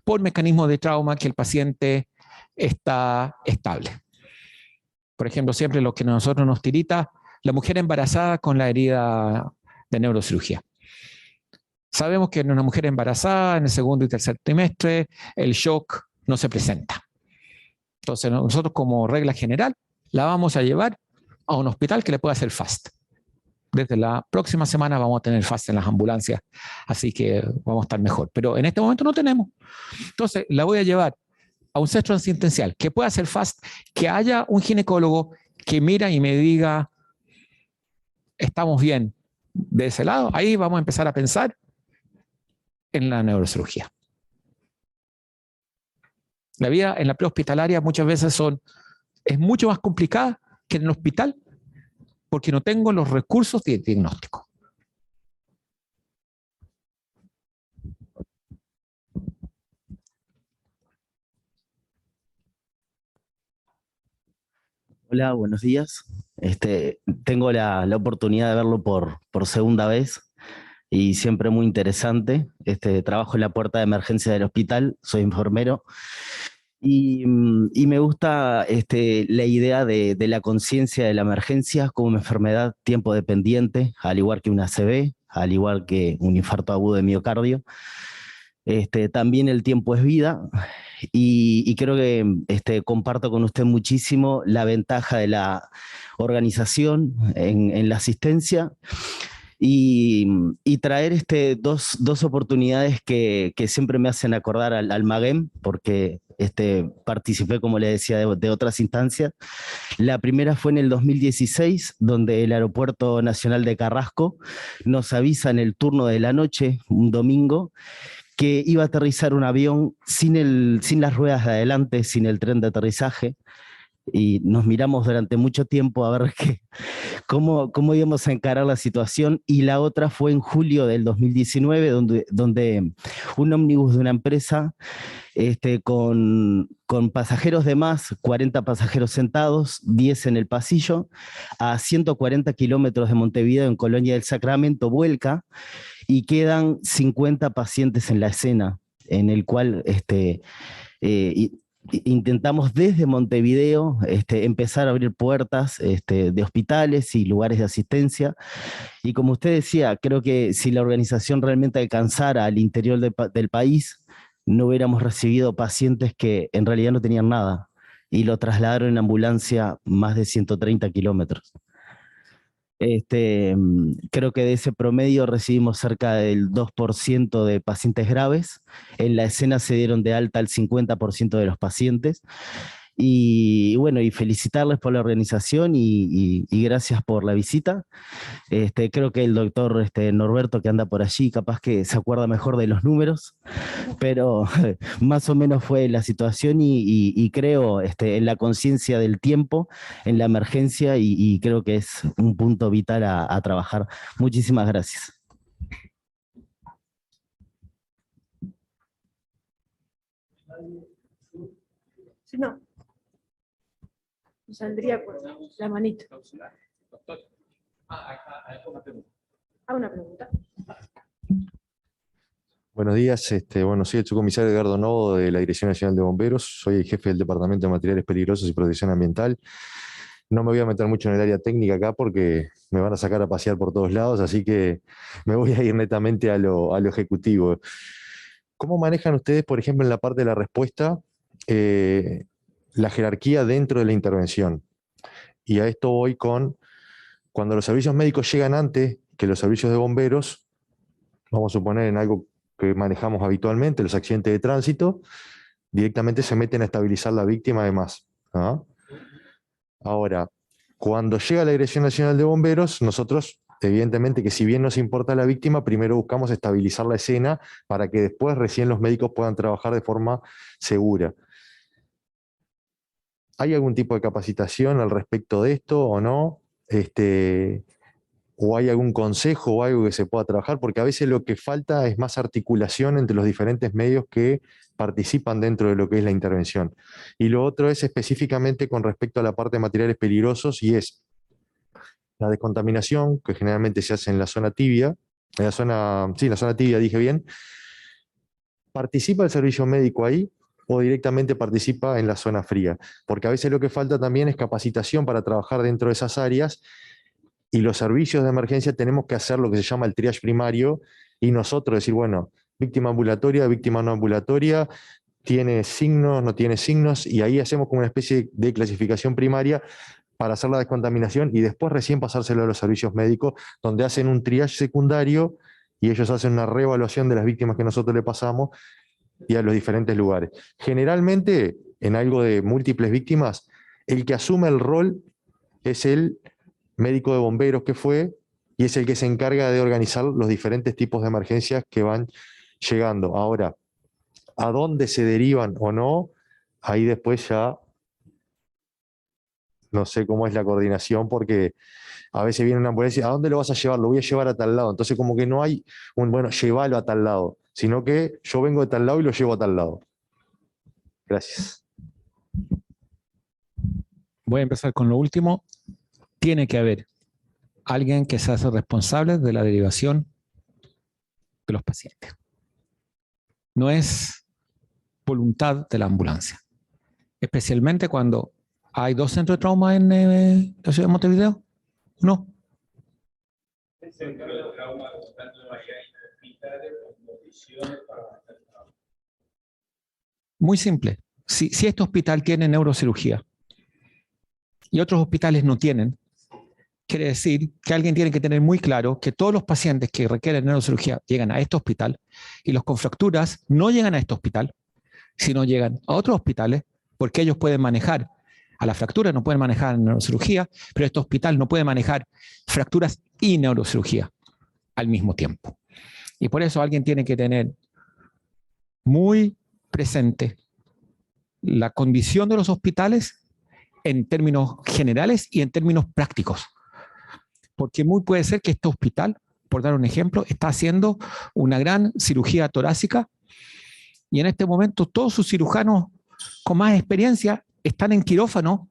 por mecanismos de trauma que el paciente está estable. Por ejemplo, siempre lo que a nosotros nos tirita, la mujer embarazada con la herida de neurocirugía. Sabemos que en una mujer embarazada, en el segundo y tercer trimestre, el shock no se presenta. Entonces, nosotros como regla general, la vamos a llevar a un hospital que le pueda hacer FAST. Desde la próxima semana vamos a tener FAST en las ambulancias, así que vamos a estar mejor. Pero en este momento no tenemos. Entonces, la voy a llevar a un centro asistencial que pueda hacer FAST, que haya un ginecólogo que mira y me diga, estamos bien de ese lado. Ahí vamos a empezar a pensar en la neurocirugía. La vida en la prehospitalaria muchas veces es mucho más complicada que en el hospital, porque no tengo los recursos de diagnóstico. Hola, buenos días. Tengo la oportunidad de verlo por segunda vez y siempre muy interesante. Trabajo en la puerta de emergencia del hospital, soy enfermero. Y me gusta la idea de la conciencia de la emergencia como una enfermedad tiempo dependiente, al igual que una ACV, al igual que un infarto agudo de miocardio. También el tiempo es vida, y creo que comparto con usted muchísimo la ventaja de la organización en la asistencia. y traer dos oportunidades que siempre me hacen acordar al MAGEM, porque participé, como le decía, de otras instancias. La primera fue en el 2016, donde el Aeropuerto Nacional de Carrasco nos avisa en el turno de la noche, un domingo, que iba a aterrizar un avión sin las ruedas de adelante, sin el tren de aterrizaje, y nos miramos durante mucho tiempo a ver cómo íbamos a encarar la situación. Y la otra fue en julio del 2019, donde un ómnibus de una empresa con pasajeros de más, 40 pasajeros sentados, 10 en el pasillo, a 140 kilómetros de Montevideo, en Colonia del Sacramento, vuelca, y quedan 50 pacientes en la escena, en el cual intentamos desde Montevideo empezar a abrir puertas de hospitales y lugares de asistencia. Y como usted decía, creo que si la organización realmente alcanzara al interior del país, no hubiéramos recibido pacientes que en realidad no tenían nada y lo trasladaron en ambulancia más de 130 kilómetros. Creo que de ese promedio recibimos cerca del 2% de pacientes graves. En la escena se dieron de alta el 50% de los pacientes. Y bueno, y felicitarles por la organización y gracias por la visita. Creo que el doctor Norberto, que anda por allí, capaz que se acuerda mejor de los números, pero más o menos fue la situación y creo en la conciencia del tiempo, en la emergencia, y creo que es un punto vital a trabajar. Muchísimas gracias. Si no, saldría por la manito. Una pregunta. Buenos días, bueno, soy el subcomisario Edgardo Novo de la Dirección Nacional de Bomberos, soy el jefe del Departamento de Materiales Peligrosos y Protección Ambiental. No me voy a meter mucho en el área técnica acá porque me van a sacar a pasear por todos lados, así que me voy a ir netamente a lo ejecutivo. ¿Cómo manejan ustedes, por ejemplo, en la parte de la respuesta, la jerarquía dentro de la intervención? Y a esto voy con, cuando los servicios médicos llegan antes que los servicios de bomberos, vamos a suponer en algo que manejamos habitualmente, los accidentes de tránsito, directamente se meten a estabilizar la víctima además, ¿no? Ahora, cuando llega la Dirección Nacional de Bomberos, nosotros, evidentemente que si bien nos importa la víctima, primero buscamos estabilizar la escena para que después recién los médicos puedan trabajar de forma segura. ¿Hay algún tipo de capacitación al respecto de esto o no? ¿O hay algún consejo o algo que se pueda trabajar? Porque a veces lo que falta es más articulación entre los diferentes medios que participan dentro de lo que es la intervención. Y lo otro es específicamente con respecto a la parte de materiales peligrosos, y es la descontaminación, que generalmente se hace en la zona tibia, en la zona tibia, dije bien. ¿Participa el servicio médico ahí o directamente participa en la zona fría? Porque a veces lo que falta también es capacitación para trabajar dentro de esas áreas, y los servicios de emergencia tenemos que hacer lo que se llama el triage primario, y nosotros decir, bueno, víctima ambulatoria, víctima no ambulatoria, tiene signos, no tiene signos, y ahí hacemos como una especie de clasificación primaria para hacer la descontaminación y después recién pasárselo a los servicios médicos, donde hacen un triage secundario y ellos hacen una reevaluación de las víctimas que nosotros le pasamos y a los diferentes lugares. Generalmente, en algo de múltiples víctimas, el que asume el rol es el médico de bomberos que fue, y es el que se encarga de organizar los diferentes tipos de emergencias que van llegando. Ahora, ¿a dónde se derivan o no? Ahí después ya no sé cómo es la coordinación, porque a veces viene una ambulancia, ¿a dónde lo vas a llevar? Lo voy a llevar a tal lado. Entonces como que no hay un, bueno, llévalo a tal lado, sino que yo vengo de tal lado y lo llevo a tal lado. Gracias. Voy a empezar con lo último. Tiene que haber alguien que se hace responsable de la derivación de los pacientes. No es voluntad de la ambulancia. Especialmente cuando hay 2 centros de trauma en la ciudad de Montevideo. No. Muy simple. Si este hospital tiene neurocirugía y otros hospitales no tienen, ¿qué quiere decir que alguien tiene que tener muy claro que todos los pacientes que requieren neurocirugía llegan a este hospital y los con fracturas no llegan a este hospital, sino llegan a otros hospitales porque ellos pueden manejar a la fractura, no pueden manejar neurocirugía, pero este hospital no puede manejar fracturas y neurocirugía al mismo tiempo. Y por eso alguien tiene que tener muy presente la condición de los hospitales en términos generales y en términos prácticos. Porque muy puede ser que este hospital, por dar un ejemplo, está haciendo una gran cirugía torácica y en este momento todos sus cirujanos con más experiencia están en quirófano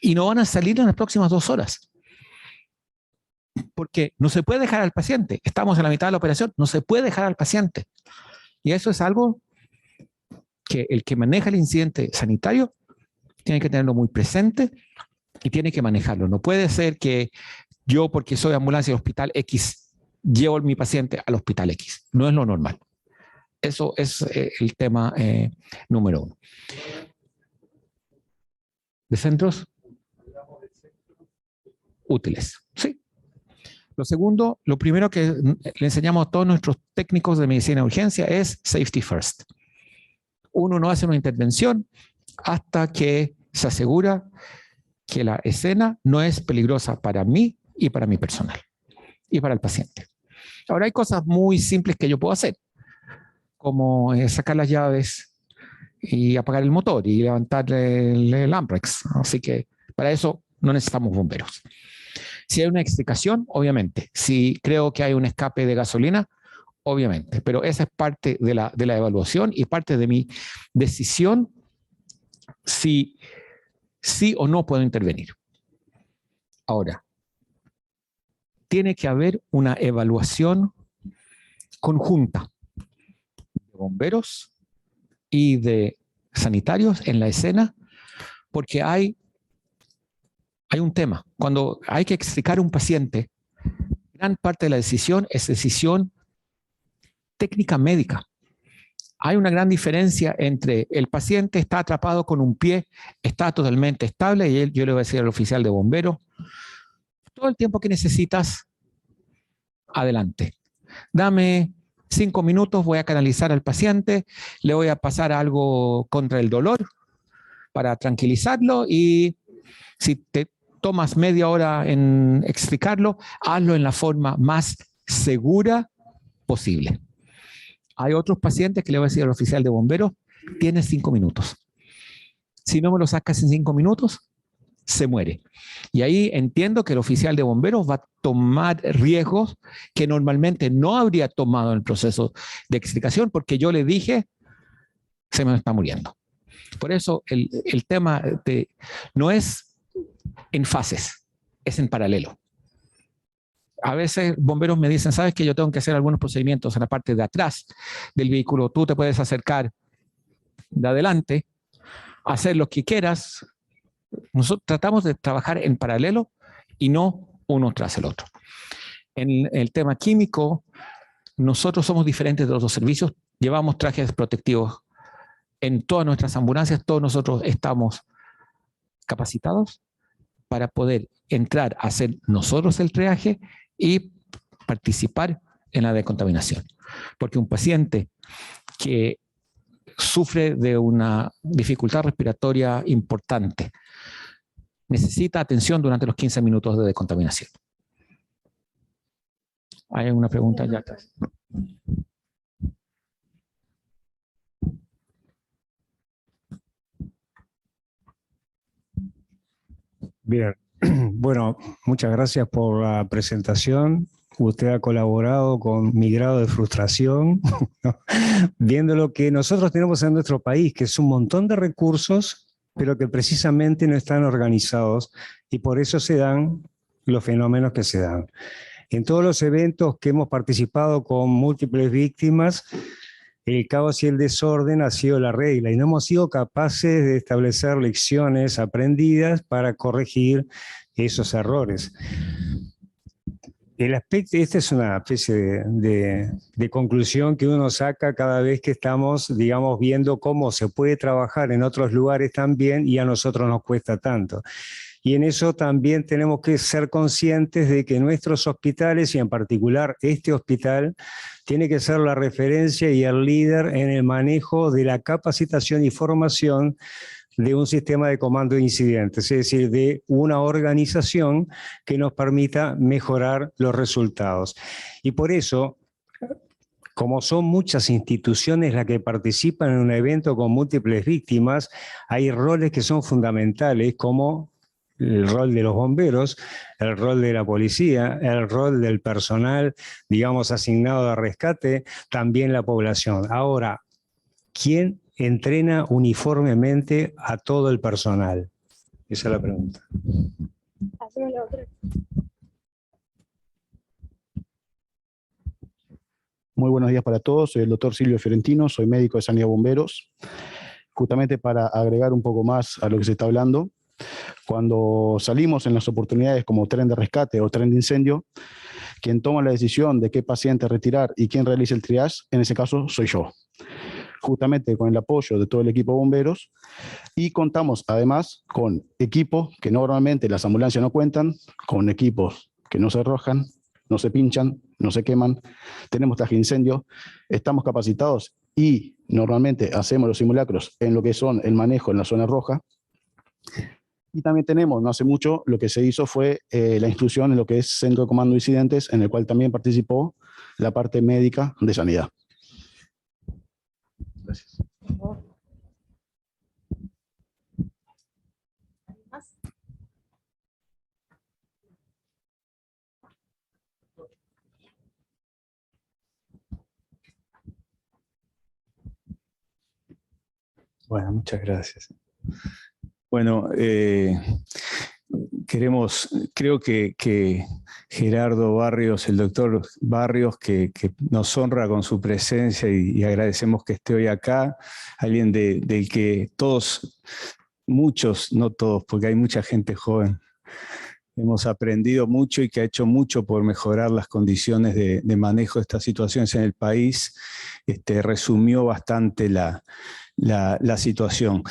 y no van a salir en las próximas 2 horas. Porque no se puede dejar al paciente. Estamos en la mitad de la operación, no se puede dejar al paciente. Y eso es algo que el que maneja el incidente sanitario tiene que tenerlo muy presente y tiene que manejarlo. No puede ser que yo, porque soy ambulancia del hospital X, llevo a mi paciente al hospital X. No es lo normal. Eso es el tema número 1. ¿De centros? Útiles. Sí. Lo segundo, lo primero que le enseñamos a todos nuestros técnicos de medicina de urgencia es safety first. Uno no hace una intervención hasta que se asegura que la escena no es peligrosa para mí y para mi personal y para el paciente. Ahora hay cosas muy simples que yo puedo hacer, como sacar las llaves y apagar el motor y levantar el Amprex. Así que para eso no necesitamos bomberos. Si hay una explicación, obviamente. Si creo que hay un escape de gasolina, obviamente. Pero esa es parte de la evaluación y parte de mi decisión si sí o no puedo intervenir. Ahora, tiene que haber una evaluación conjunta de bomberos y de sanitarios en la escena, porque hay un tema. Cuando hay que explicar a un paciente, gran parte de la decisión es decisión técnica médica. Hay una gran diferencia entre el paciente está atrapado con un pie, está totalmente estable, y yo le voy a decir al oficial de bomberos, todo el tiempo que necesitas, adelante. Dame 5 minutos, voy a canalizar al paciente, le voy a pasar algo contra el dolor para tranquilizarlo y si te tomas media hora en explicarlo, hazlo en la forma más segura posible. Hay otros pacientes que le voy a decir al oficial de bomberos, tienes 5 minutos. Si no me lo sacas en 5 minutos, se muere. Y ahí entiendo que el oficial de bomberos va a tomar riesgos que normalmente no habría tomado en el proceso de explicación porque yo le dije, se me está muriendo. Por eso el tema no es en fases, es en paralelo. A veces bomberos me dicen, ¿sabes que yo tengo que hacer algunos procedimientos en la parte de atrás del vehículo? Tú te puedes acercar de adelante, hacer lo que quieras. Nosotros tratamos de trabajar en paralelo y no uno tras el otro. En el tema químico, nosotros somos diferentes de los otros servicios. Llevamos trajes protectivos en todas nuestras ambulancias. Todos nosotros estamos capacitados para poder entrar a hacer nosotros el triaje y participar en la decontaminación. Porque un paciente que sufre de una dificultad respiratoria importante necesita atención durante los 15 minutos de decontaminación. ¿Hay alguna pregunta ya atrás? Bien, bueno, muchas gracias por la presentación. Usted ha colaborado con mi grado de frustración, ¿no? Viendo lo que nosotros tenemos en nuestro país, que es un montón de recursos, pero que precisamente no están organizados y por eso se dan los fenómenos que se dan. En todos los eventos que hemos participado con múltiples víctimas, el caos y el desorden ha sido la regla y no hemos sido capaces de establecer lecciones aprendidas para corregir esos errores. El aspecto, esta es una especie de conclusión que uno saca cada vez que estamos, digamos, viendo cómo se puede trabajar en otros lugares también y a nosotros nos cuesta tanto. Y en eso también tenemos que ser conscientes de que nuestros hospitales, y en particular este hospital, tiene que ser la referencia y el líder en el manejo de la capacitación y formación de un sistema de comando de incidentes, es decir, de una organización que nos permita mejorar los resultados. Y por eso, como son muchas instituciones las que participan en un evento con múltiples víctimas, hay roles que son fundamentales, como el rol de los bomberos, el rol de la policía, el rol del personal, digamos, asignado de rescate, también la población. Ahora, ¿quién entrena uniformemente a todo el personal? Esa es la pregunta. Hacemos la otra. Muy buenos días para todos, soy el doctor Silvio Fiorentino, soy médico de Sanidad Bomberos. Justamente para agregar un poco más a lo que se está hablando, cuando salimos en las oportunidades como tren de rescate o tren de incendio, quien toma la decisión de qué paciente retirar y quién realiza el triage, en ese caso soy yo. Justamente con el apoyo de todo el equipo de bomberos, y contamos además con equipos que normalmente las ambulancias no cuentan, con equipos que no se arrojan, no se pinchan, no se queman, tenemos traje de incendio, estamos capacitados y normalmente hacemos los simulacros en lo que son el manejo en la zona roja. Y también tenemos, no hace mucho, lo que se hizo fue la instrucción en lo que es Centro de Comando de Incidentes, en el cual también participó la parte médica de sanidad. Gracias. Bueno, muchas gracias. Bueno, creo que Gerardo Barrios, el doctor Barrios, que nos honra con su presencia y agradecemos que esté hoy acá, alguien del que todos, muchos, no todos, porque hay mucha gente joven, hemos aprendido mucho y que ha hecho mucho por mejorar las condiciones de manejo de estas situaciones en el país, resumió bastante la situación.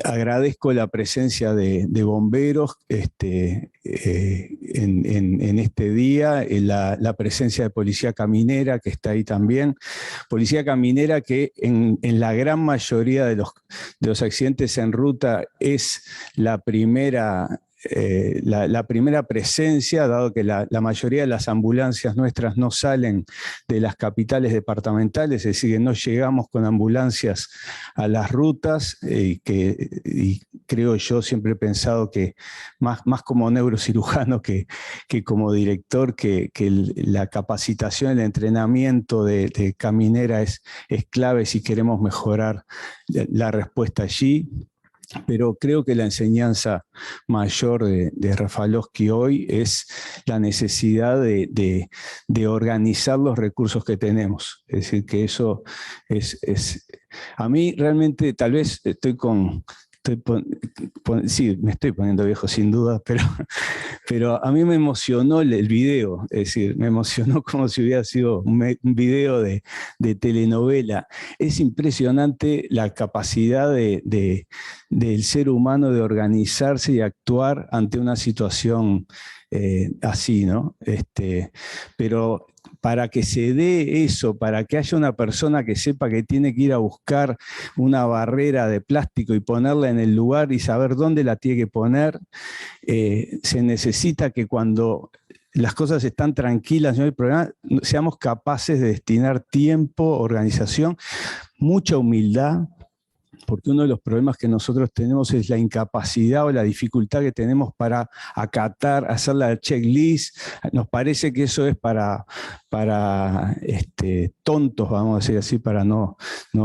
Agradezco la presencia de bomberos en este día, la presencia de Policía Caminera, que está ahí también. Policía Caminera que en la gran mayoría de los accidentes en ruta es la primera presencia, dado que la mayoría de las ambulancias nuestras no salen de las capitales departamentales, es decir, que no llegamos con ambulancias a las rutas, y creo yo, siempre he pensado que más como neurocirujano que como director, que la capacitación, el entrenamiento de caminera es clave si queremos mejorar la respuesta allí. Pero creo que la enseñanza mayor de Rafalowski hoy es la necesidad de organizar los recursos que tenemos. Es decir, que eso es a mí realmente, tal vez sí, me estoy poniendo viejo sin duda, pero a mí me emocionó el video, es decir, me emocionó como si hubiera sido un video de telenovela. Es impresionante la capacidad del ser humano de organizarse y actuar ante una situación así, ¿no? Pero para que se dé eso, para que haya una persona que sepa que tiene que ir a buscar una barrera de plástico y ponerla en el lugar y saber dónde la tiene que poner, se necesita que cuando las cosas están tranquilas, no hay problema, seamos capaces de destinar tiempo, organización, mucha humildad, porque uno de los problemas que nosotros tenemos es la incapacidad o la dificultad que tenemos para acatar, hacer la checklist. Nos parece que eso es para tontos, vamos a decir así, para no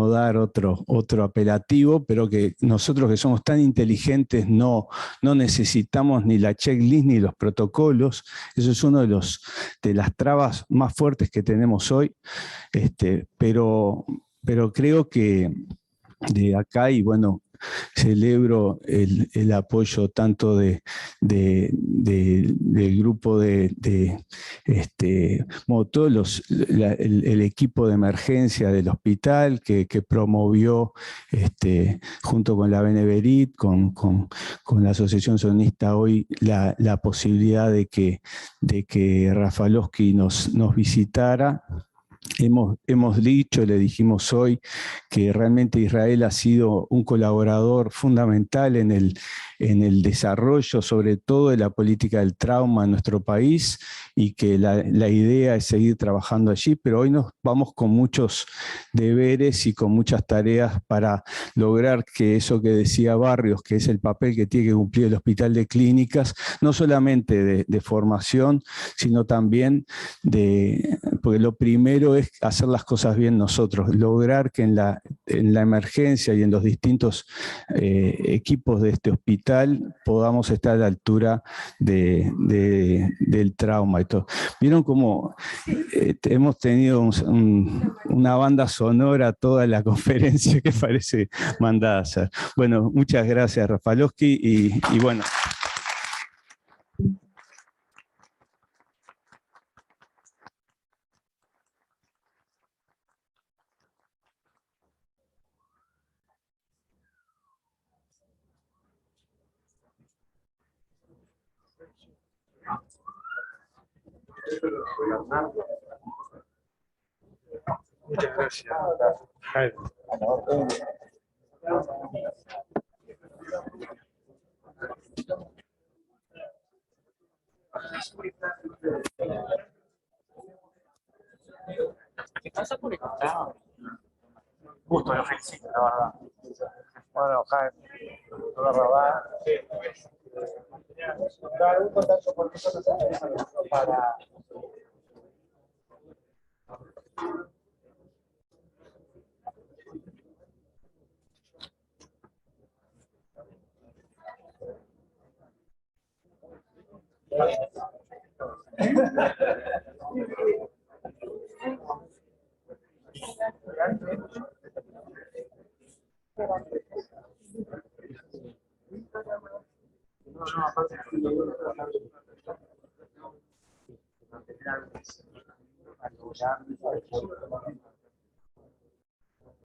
dar otro apelativo, pero que nosotros que somos tan inteligentes no necesitamos ni la checklist ni los protocolos. Eso es uno de las trabas más fuertes que tenemos hoy, pero creo que de acá, y bueno, celebro el apoyo tanto del grupo bueno, todos el equipo de emergencia del hospital que promovió junto con la Beneverit, con la Asociación Sionista hoy la posibilidad de que Rafalowski nos visitara. Hemos dicho, le dijimos hoy, que realmente Israel ha sido un colaborador fundamental en el desarrollo, sobre todo de la política del trauma en nuestro país, y que la idea es seguir trabajando allí, pero hoy nos vamos con muchos deberes y con muchas tareas para lograr que eso que decía Barrios, que es el papel que tiene que cumplir el Hospital de Clínicas, no solamente de formación, sino también porque lo primero es hacer las cosas bien nosotros, lograr que en la emergencia y en los distintos equipos de este hospital podamos estar a la altura del trauma y todo. Vieron cómo hemos tenido una banda sonora toda la conferencia que parece mandada a hacer. Bueno, muchas gracias, Rafalowski, y bueno. Muchas gracias, Jaime. Estás conectado. Gusto, lo felicito, la verdad. Bueno, Jaime, la verdad, dar un contacto con nosotros para...